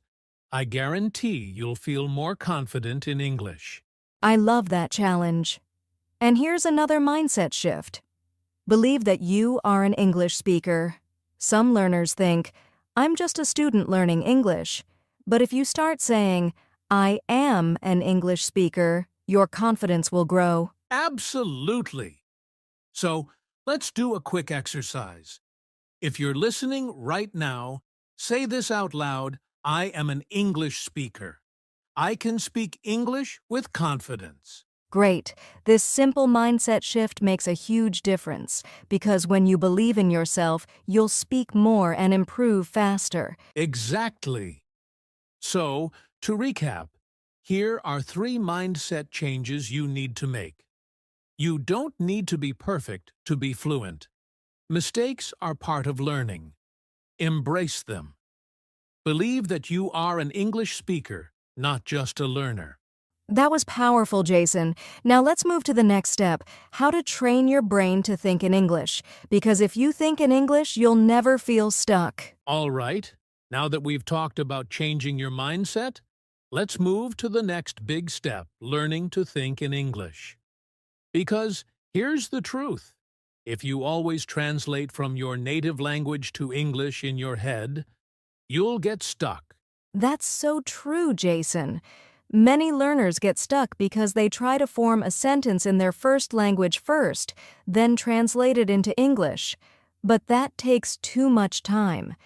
I guarantee you'll feel more confident in English. I love that challenge. And here's another mindset shift. Believe that you are an English speaker. Some learners think, I'm just a student learning English. But if you start saying, I am an English speaker, your confidence will grow. Absolutely. So, let's do a quick exercise. If you're listening right now, say this out loud, I am an English speaker. I can speak English with confidence. Great. This simple mindset shift makes a huge difference because when you believe in yourself, you'll speak more and improve faster. Exactly. So, to recap, here are 3 mindset changes you need to make. You don't need to be perfect to be fluent. Mistakes are part of learning. Embrace them. Believe that you are an English speaker, not just a learner. That was powerful, Jason. Now let's move to the next step, how to train your brain to think in English. Because if you think in English, you'll never feel stuck. All right, now that we've talked about changing your mindset, let's move to the next big step, learning to think in English. Because here's the truth. If you always translate from your native language to English in your head, you'll get stuck. That's so true, Jason. Many learners get stuck because they try to form a sentence in their first language first, then translate it into English. But that takes too much time.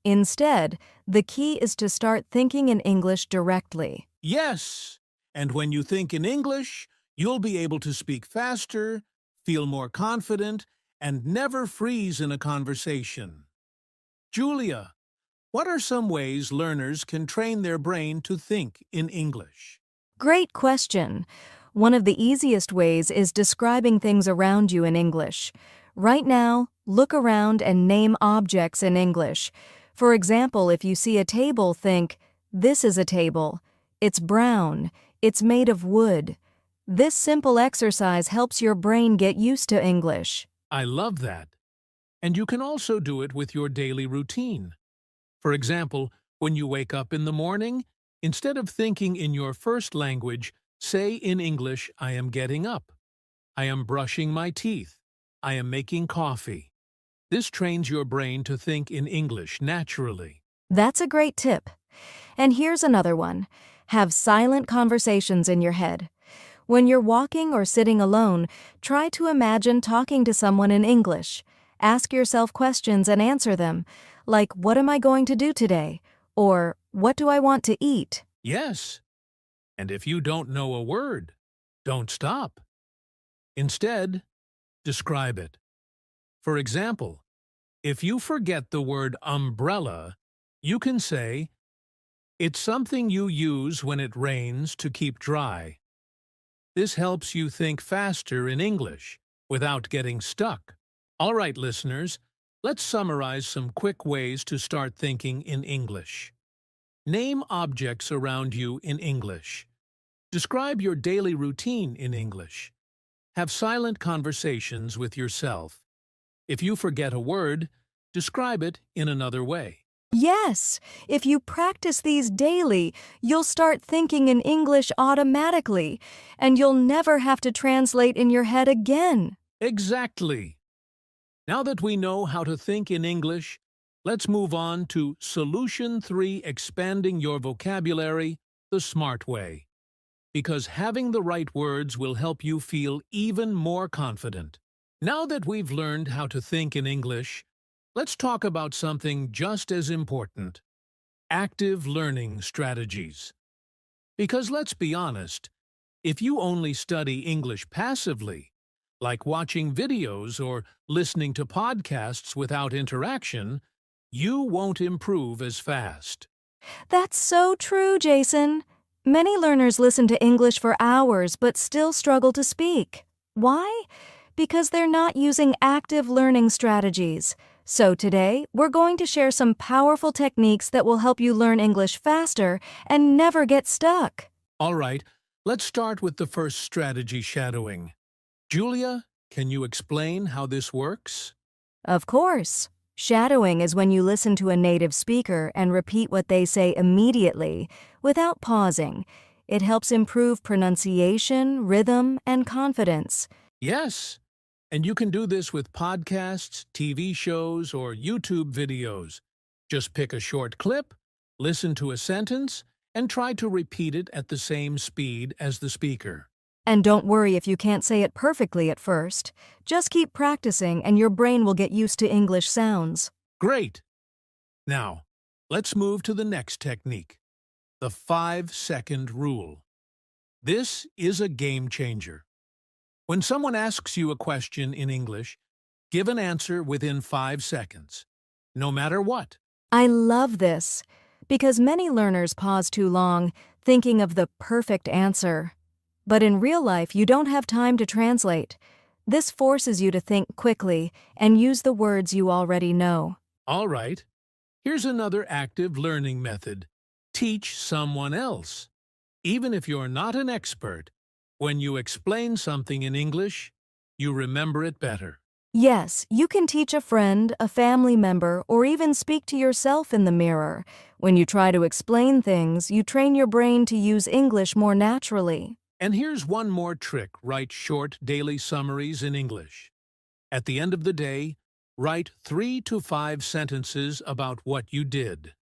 Instead, the key is to start thinking in English directly. Yes, and when you think in English, you'll be able to speak faster, feel more confident, and never freeze in a conversation. Julia, what are some ways learners can train their brain to think in English? Great question. One of the easiest ways is describing things around you in English. Right now, look around and name objects in English. For example, if you see a table, think, this is a table. It's brown. It's made of wood. This simple exercise helps your brain get used to English. I love that. And you can also do it with your daily routine. For example, when you wake up in the morning, instead of thinking in your first language, say in English, I am getting up. I am brushing my teeth. I am making coffee. This trains your brain to think in English naturally. That's a great tip. And here's another one. Have silent conversations in your head. When you're walking or sitting alone, try to imagine talking to someone in English. Ask yourself questions and answer them, like, what am I going to do today? Or, what do I want to eat? Yes. And if you don't know a word, don't stop. Instead, describe it. For example, if you forget the word umbrella, you can say, it's something you use when it rains to keep dry. This helps you think faster in English without getting stuck. All right, listeners, let's summarize some quick ways to start thinking in English. Name objects around you in English. Describe your daily routine in English. Have silent conversations with yourself. If you forget a word, describe it in another way. Yes, if you practice these daily, you'll start thinking in English automatically, and you'll never have to translate in your head again. Exactly. Now that we know how to think in English, let's move on to Solution 3: Expanding Your Vocabulary the Smart Way. Because having the right words will help you feel even more confident. Now that we've learned how to think in English, let's talk about something just as important: active learning strategies. Because let's be honest, if you only study English passively, like watching videos or listening to podcasts without interaction, you won't improve as fast. That's so true, Jason. Many learners listen to English for hours but still struggle to speak. Why? Because they're not using active learning strategies. So today, we're going to share some powerful techniques that will help you learn English faster and never get stuck. All right, let's start with the first strategy: shadowing. Julia, can you explain how this works? Of course. Shadowing is when you listen to a native speaker and repeat what they say immediately, without pausing. It helps improve pronunciation, rhythm, and confidence. Yes, and you can do this with podcasts, TV shows, or YouTube videos. Just pick a short clip, listen to a sentence, and try to repeat it at the same speed as the speaker. And don't worry if you can't say it perfectly at first. Just keep practicing and your brain will get used to English sounds. Great! Now, let's move to the next technique: the 5-second rule. This is a game changer. When someone asks you a question in English, give an answer within 5 seconds, no matter what. I love this because many learners pause too long, thinking of the perfect answer. But in real life, you don't have time to translate. This forces you to think quickly and use the words you already know. All right, here's another active learning method: teach someone else. Even if you're not an expert, when you explain something in English, you remember it better. Yes, you can teach a friend, a family member, or even speak to yourself in the mirror. When you try to explain things, you train your brain to use English more naturally. And here's one more trick: write short daily summaries in English. At the end of the day, write 3 to 5 sentences about what you did.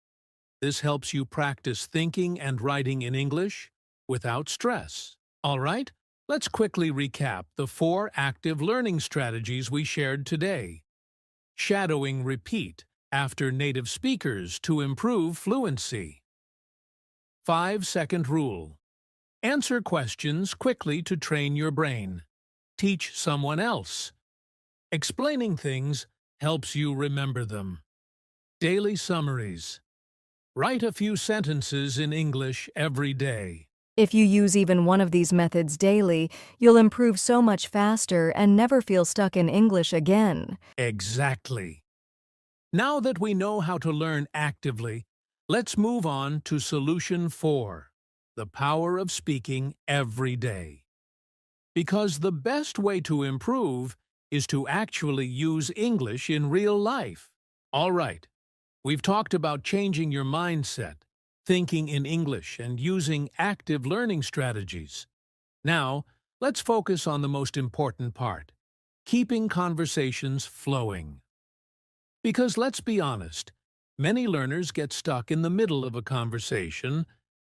This helps you practice thinking and writing in English without stress. All right, let's quickly recap the 4 active learning strategies we shared today. Shadowing repeat after native speakers to improve fluency. 5-second rule: answer questions quickly to train your brain. Teach someone else. Explaining things helps you remember them. Daily summaries: write a few sentences in English every day. If you use even one of these methods daily, you'll improve so much faster and never feel stuck in English again. Exactly. Now that we know how to learn actively, let's move on to Solution 4: the power of speaking every day. Because the best way to improve is to actually use English in real life. All right, we've talked about changing your mindset, thinking in English, and using active learning strategies. Now, let's focus on the most important part: keeping conversations flowing. Because let's be honest, many learners get stuck in the middle of a conversation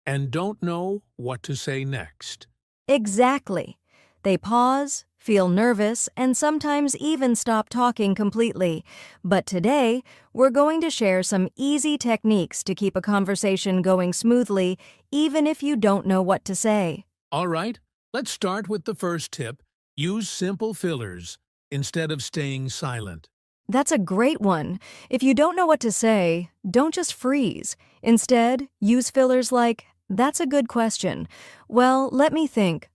and don't know what to say next. Exactly. They pause, feel nervous, and sometimes even stop talking completely. But today, we're going to share some easy techniques to keep a conversation going smoothly, even if you don't know what to say. All right, let's start with the first tip: use simple fillers instead of staying silent. That's a great one. If you don't know what to say, don't just freeze. Instead, use fillers like, "That's a good question. Well, let me think.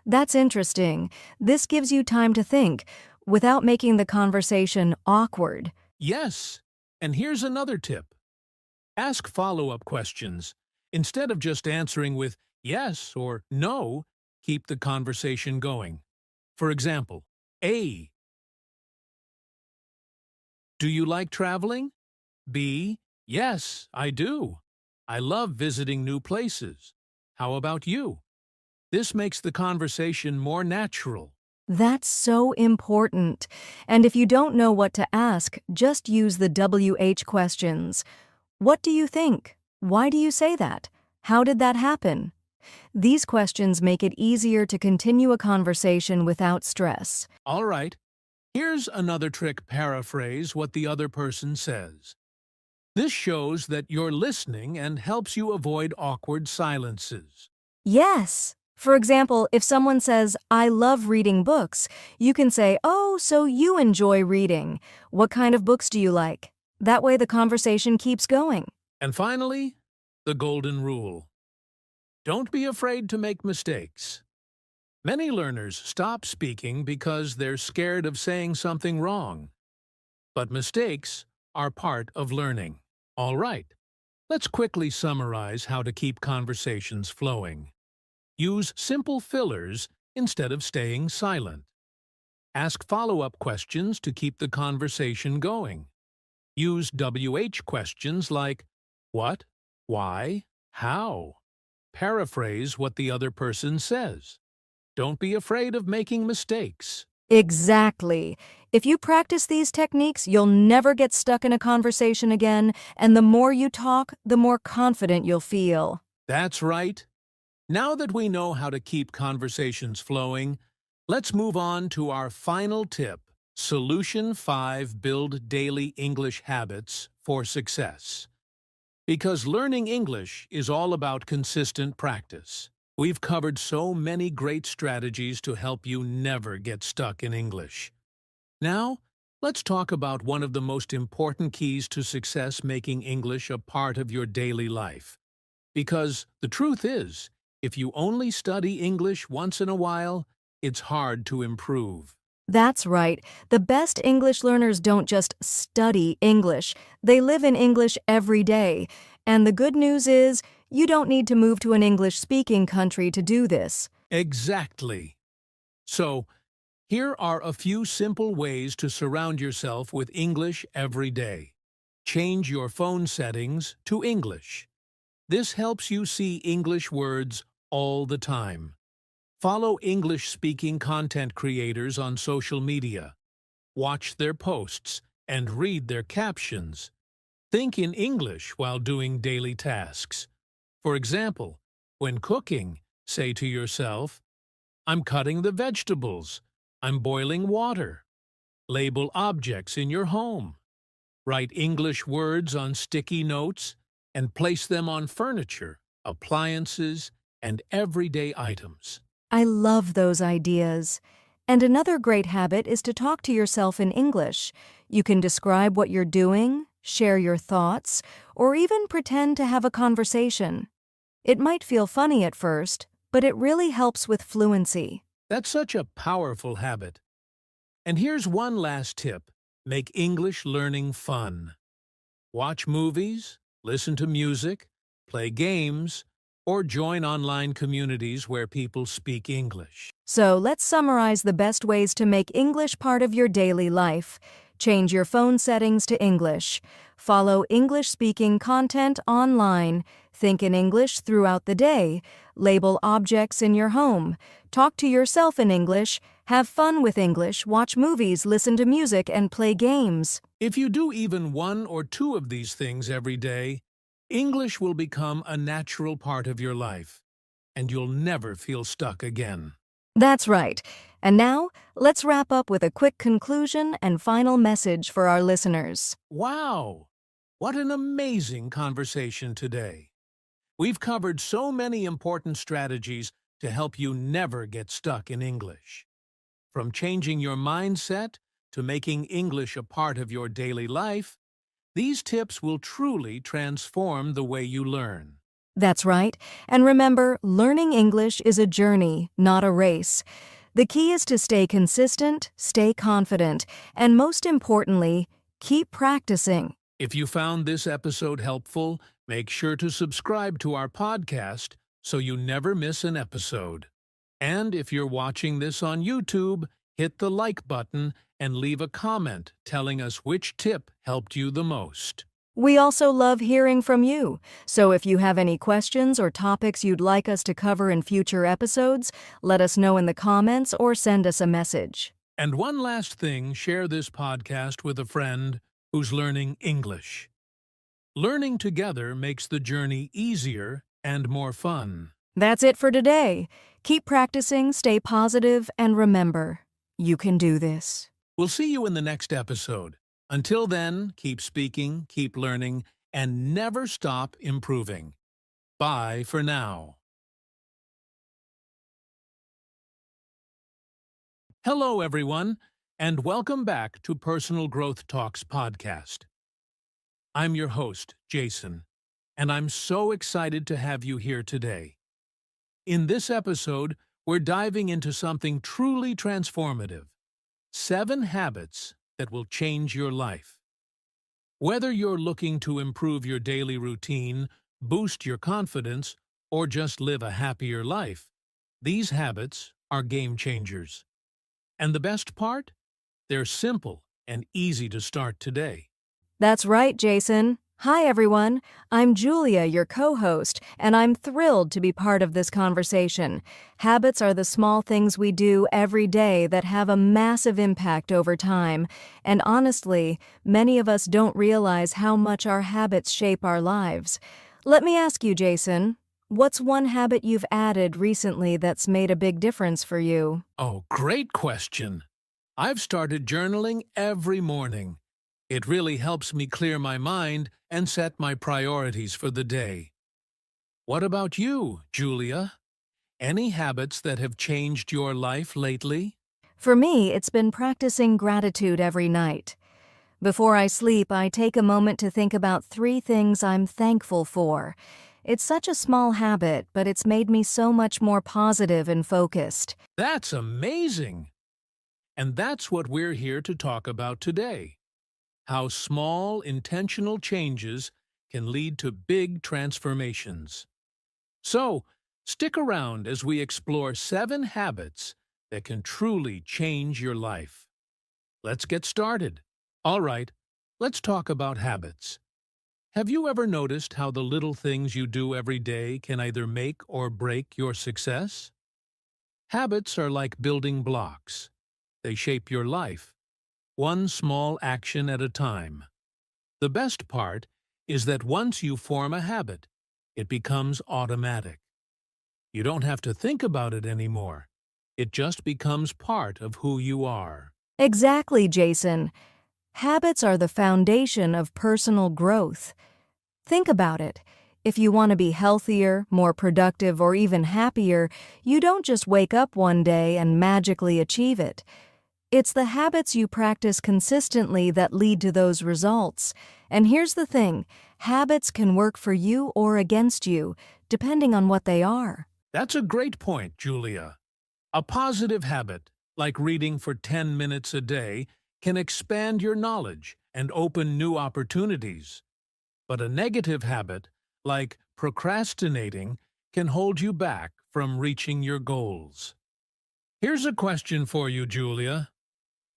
That's interesting." This gives you time to think, without making the conversation awkward. Yes, and here's another tip: Ask follow-up questions. Instead of just answering with yes or no, keep the conversation going. For example, A. Do you like traveling? B. Yes, I do. I love visiting new places. How about you? This makes the conversation more natural. That's so important. And if you don't know what to ask, just use the WH questions. What do you think? Why do you say that? How did that happen? These questions make it easier to continue a conversation without stress. All right, here's another trick: paraphrase what the other person says. This shows that you're listening and helps you avoid awkward silences. Yes. For example, if someone says, I love reading books, you can say, oh, so you enjoy reading. What kind of books do you like? That way the conversation keeps going. And finally, the golden rule. Don't be afraid to make mistakes. Many learners stop speaking because they're scared of saying something wrong. But mistakes are part of learning. All right, let's quickly summarize how to keep conversations flowing. Use simple fillers instead of staying silent. Ask follow-up questions to keep the conversation going. Use WH questions like what, why, how. Paraphrase what the other person says. Don't be afraid of making mistakes. Exactly. If you practice these techniques, you'll never get stuck in a conversation again, and the more you talk, the more confident you'll feel. That's right. Now that we know how to keep conversations flowing, let's move on to our final tip: Solution 5: Build daily English habits for success. Because learning English is all about consistent practice. We've covered so many great strategies to help you never get stuck in English. Now, let's talk about one of the most important keys to success: making English a part of your daily life. Because the truth is, if you only study English once in a while, it's hard to improve. That's right. The best English learners don't just study English. They live in English every day. And the good news is, you don't need to move to an English-speaking country to do this. Exactly. So, here are a few simple ways to surround yourself with English every day. Change your phone settings to English. This helps you see English words all the time. Follow English-speaking content creators on social media. Watch their posts and read their captions. Think in English while doing daily tasks. For example, when cooking, say to yourself, I'm cutting the vegetables. I'm boiling water. Label objects in your home. Write English words on sticky notes and place them on furniture, appliances, and everyday items. I love those ideas. And another great habit is to talk to yourself in English. You can describe what you're doing, share your thoughts, or even pretend to have a conversation. It might feel funny at first, but it really helps with fluency. That's such a powerful habit. And here's one last tip: make English learning fun. Watch movies, listen to music, play games, or join online communities where people speak English. So let's summarize the best ways to make English part of your daily life. Change your phone settings to English. Follow English-speaking content online. Think in English throughout the day. Label objects in your home. Talk to yourself in English. Have fun with English. Watch movies, listen to music, and play games. If you do even one or two of these things every day, English will become a natural part of your life, and you'll never feel stuck again. That's right. And now, let's wrap up with a quick conclusion and final message for our listeners. Wow! What an amazing conversation today. We've covered so many important strategies to help you never get stuck in English. From changing your mindset to making English a part of your daily life, these tips will truly transform the way you learn. That's right. And remember, learning English is a journey, not a race. The key is to stay consistent, stay confident, and most importantly, keep practicing. If you found this episode helpful, make sure to subscribe to our podcast so you never miss an episode. And if you're watching this on YouTube, hit the like button and leave a comment telling us which tip helped you the most. We also love hearing from you, so if you have any questions or topics you'd like us to cover in future episodes, let us know in the comments or send us a message. And one last thing, share this podcast with a friend who's learning English. Learning together makes the journey easier and more fun. That's it for today. Keep practicing, stay positive, and remember, you can do this. We'll see you in the next episode. Until then, keep speaking, keep learning, and never stop improving. Bye for now. Hello, everyone, and welcome back to Personal Growth Talks podcast. I'm your host, Jason, and I'm so excited to have you here today. In this episode, we're diving into something truly transformative: 7 habits that will change your life. Whether you're looking to improve your daily routine, boost your confidence, or just live a happier life, these habits are game changers. And the best part? They're simple and easy to start today. That's right, Jason. Hi, everyone. I'm Julia, your co-host, and I'm thrilled to be part of this conversation. Habits are the small things we do every day that have a massive impact over time. And honestly, many of us don't realize how much our habits shape our lives. Let me ask you, Jason, what's one habit you've added recently that's made a big difference for you? Oh, great question. I've started journaling every morning. It really helps me clear my mind and set my priorities for the day. What about you, Julia? Any habits that have changed your life lately? For me, it's been practicing gratitude every night. Before I sleep, I take a moment to think about 3 things I'm thankful for. It's such a small habit, but it's made me so much more positive and focused. That's amazing! And that's what we're here to talk about today: how small, intentional changes can lead to big transformations. So, stick around as we explore 7 habits that can truly change your life. Let's get started. All right, let's talk about habits. Have you ever noticed how the little things you do every day can either make or break your success? Habits are like building blocks. They shape your life, one small action at a time. The best part is that once you form a habit, it becomes automatic. You don't have to think about it anymore. It just becomes part of who you are. Exactly, Jason. Habits are the foundation of personal growth. Think about it. If you want to be healthier, more productive, or even happier, you don't just wake up one day and magically achieve it. It's the habits you practice consistently that lead to those results. And here's the thing, habits can work for you or against you, depending on what they are. That's a great point, Julia. A positive habit, like reading for 10 minutes a day, can expand your knowledge and open new opportunities. But a negative habit, like procrastinating, can hold you back from reaching your goals. Here's a question for you, Julia.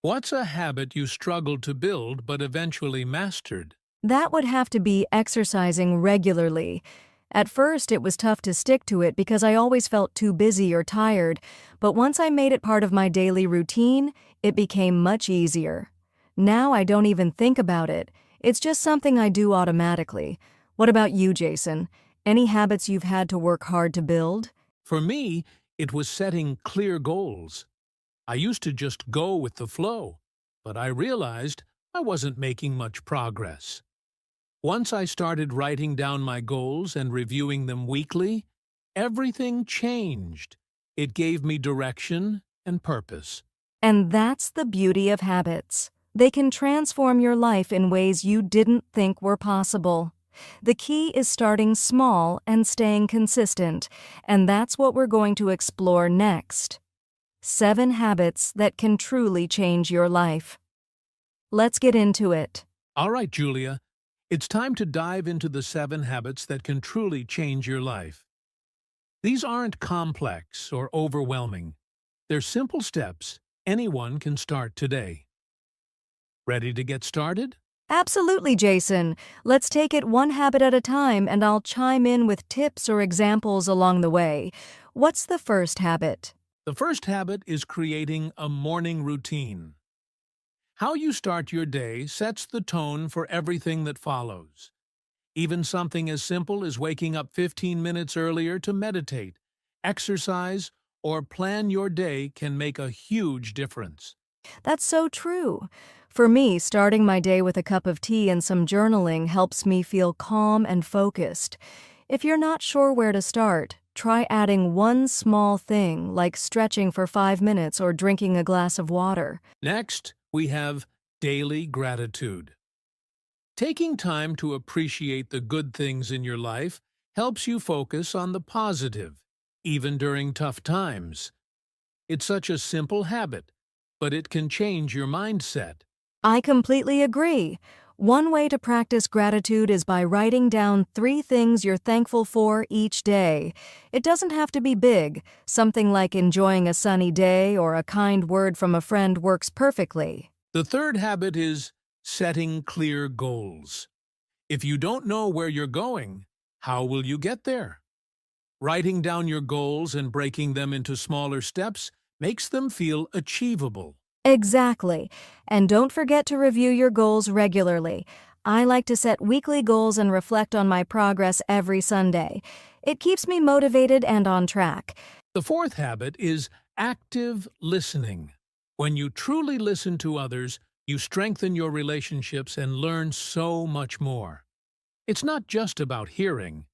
What's a habit you struggled to build but eventually mastered? That would have to be exercising regularly. At first, it was tough to stick to it because I always felt too busy or tired, but once I made it part of my daily routine, it became much easier. Now I don't even think about it. It's just something I do automatically. What about you, Jason? Any habits you've had to work hard to build? For me, it was setting clear goals. I used to just go with the flow, but I realized I wasn't making much progress. Once I started writing down my goals and reviewing them weekly, everything changed. It gave me direction and purpose. And that's the beauty of habits. They can transform your life in ways you didn't think were possible. The key is starting small and staying consistent, and that's what we're going to explore next. 7 habits that can truly change your life. Let's get into it. All right, Julia, It's time to dive into the 7 habits that can truly change your life. These aren't complex or overwhelming. They're simple steps anyone can start today. Ready to get started? Absolutely, Jason. Let's take it one habit at a time, and I'll chime in with tips or examples along the way. What's the first habit? The first habit is creating a morning routine. How you start your day sets the tone for everything that follows. Even something as simple as waking up 15 minutes earlier to meditate, exercise, or plan your day can make a huge difference. That's so true. For me, starting my day with a cup of tea and some journaling helps me feel calm and focused. If you're not sure where to start, try adding one small thing like stretching for 5 minutes or drinking a glass of water. Next, we have daily gratitude. Taking time to appreciate the good things in your life helps you focus on the positive, even during tough times. It's such a simple habit, but it can change your mindset. I completely agree. One way to practice gratitude is by writing down 3 things you're thankful for each day. It doesn't have to be big. Something like enjoying a sunny day or a kind word from a friend works perfectly. The third habit is setting clear goals. If you don't know where you're going, how will you get there? Writing down your goals and breaking them into smaller steps makes them feel achievable. Exactly. And don't forget to review your goals regularly. I like to set weekly goals and reflect on my progress every Sunday. It keeps me motivated and on track. The fourth habit is active listening. When you truly listen to others, you strengthen your relationships and learn so much more. It's not just about hearing,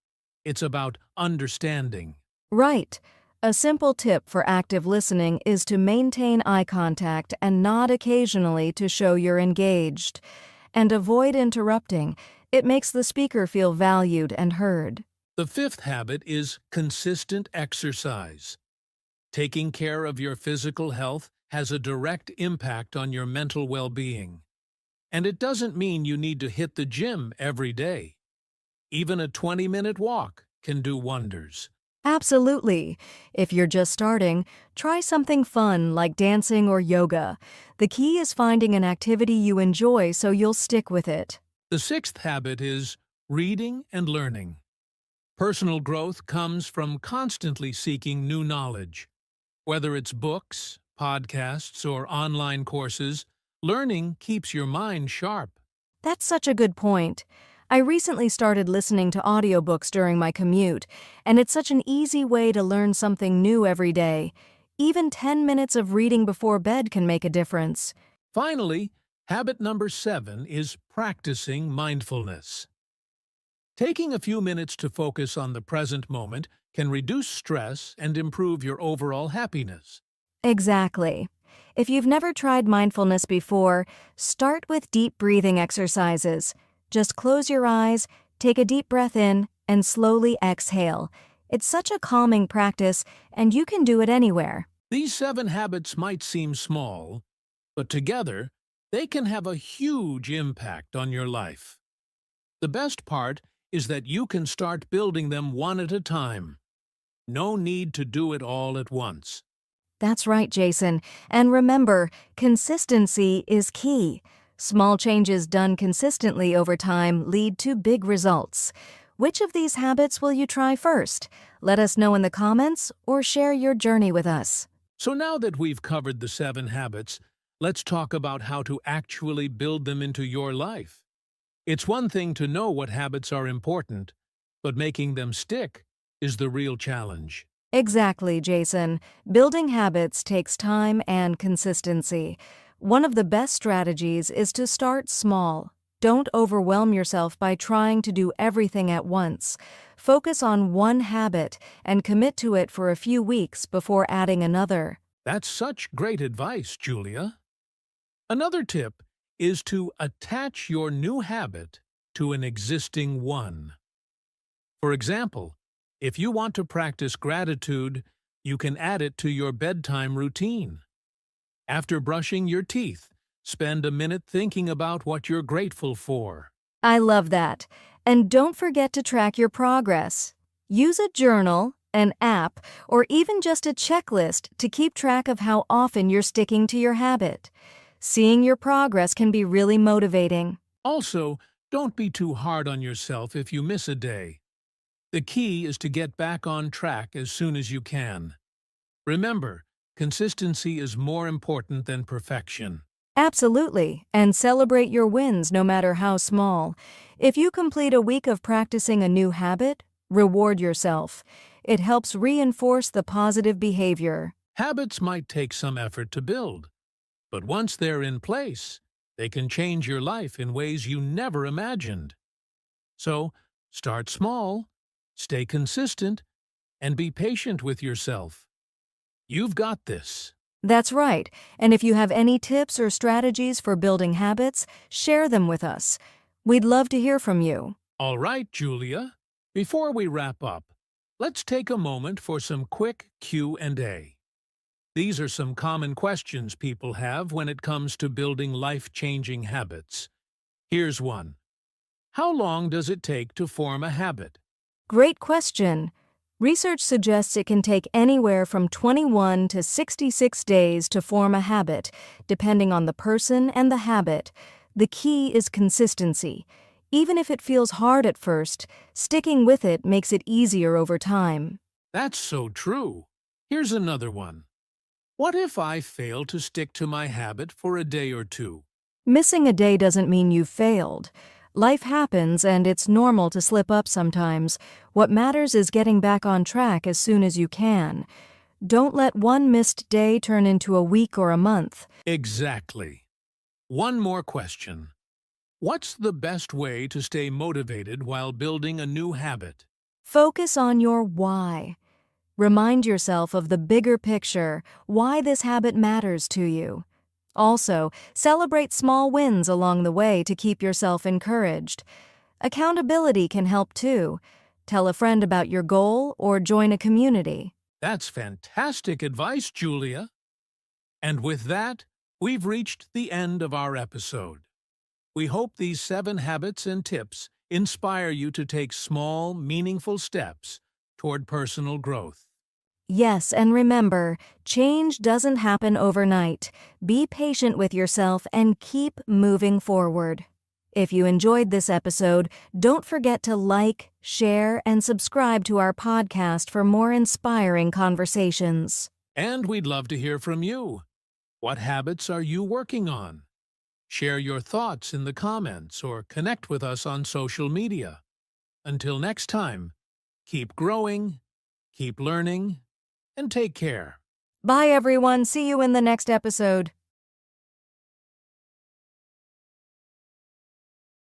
it's about understanding. Right. A simple tip for active listening is to maintain eye contact and nod occasionally to show you're engaged. And avoid interrupting. It makes the speaker feel valued and heard. The fifth habit is consistent exercise. Taking care of your physical health has a direct impact on your mental well-being. And it doesn't mean you need to hit the gym every day. Even a 20-minute walk can do wonders. Absolutely. If you're just starting, try something fun like dancing or yoga. The key is finding an activity you enjoy so you'll stick with it. The sixth habit is reading and learning. Personal growth comes from constantly seeking new knowledge. Whether it's books, podcasts, or online courses, learning keeps your mind sharp. That's such a good point. I recently started listening to audiobooks during my commute, and it's such an easy way to learn something new every day. Even 10 minutes of reading before bed can make a difference. Finally, habit number 7 is practicing mindfulness. Taking a few minutes to focus on the present moment can reduce stress and improve your overall happiness. Exactly. If you've never tried mindfulness before, start with deep breathing exercises. Just close your eyes, take a deep breath in, and slowly exhale. It's such a calming practice, and you can do it anywhere. These 7 habits might seem small, but together, they can have a huge impact on your life. The best part is that you can start building them one at a time. No need to do it all at once. That's right, Jason. And remember, consistency is key. Small changes done consistently over time lead to big results. Which of these habits will you try first? Let us know in the comments or share your journey with us. So now that we've covered the 7 habits, let's talk about how to actually build them into your life. It's one thing to know what habits are important, but making them stick is the real challenge. Exactly, Jason. Building habits takes time and consistency. One of the best strategies is to start small. Don't overwhelm yourself by trying to do everything at once. Focus on one habit and commit to it for a few weeks before adding another. That's such great advice, Julia. Another tip is to attach your new habit to an existing one. For example, if you want to practice gratitude, you can add it to your bedtime routine. After brushing your teeth, spend a minute thinking about what you're grateful for. I love that. And don't forget to track your progress. Use a journal, an app, or even just a checklist to keep track of how often you're sticking to your habit. Seeing your progress can be really motivating. Also, don't be too hard on yourself if you miss a day. The key is to get back on track as soon as you can. Remember, consistency is more important than perfection. Absolutely, and celebrate your wins no matter how small. If you complete a week of practicing a new habit, reward yourself. It helps reinforce the positive behavior. Habits might take some effort to build, but once they're in place, they can change your life in ways you never imagined. So, start small, stay consistent, and be patient with yourself. You've got this. That's right, and if you have any tips or strategies for building habits, share them with us. We'd love to hear from you. All right, Julia. Before we wrap up, let's take a moment for some quick Q&A. These are some common questions people have when it comes to building life-changing habits. Here's one. How long does it take to form a habit? Great question. Research suggests it can take anywhere from 21 to 66 days to form a habit, depending on the person and the habit. The key is consistency. Even if it feels hard at first, sticking with it makes it easier over time. That's so true. Here's another one. What if I fail to stick to my habit for a day or two? Missing a day doesn't mean you've failed. Life happens and it's normal to slip up sometimes. What matters is getting back on track as soon as you can. Don't let one missed day turn into a week or a month. Exactly. One more question. What's the best way to stay motivated while building a new habit? Focus on your why. Remind yourself of the bigger picture, why this habit matters to you. Also, celebrate small wins along the way to keep yourself encouraged. Accountability can help too. Tell a friend about your goal or join a community. That's fantastic advice, Julia. And with that, we've reached the end of our episode. We hope these 7 habits and tips inspire you to take small, meaningful steps toward personal growth. Yes, and remember, change doesn't happen overnight. Be patient with yourself and keep moving forward. If you enjoyed this episode, don't forget to like, share, and subscribe to our podcast for more inspiring conversations. And we'd love to hear from you. What habits are you working on? Share your thoughts in the comments or connect with us on social media. Until next time, keep growing, keep learning, and take care. Bye, everyone. See you in the next episode.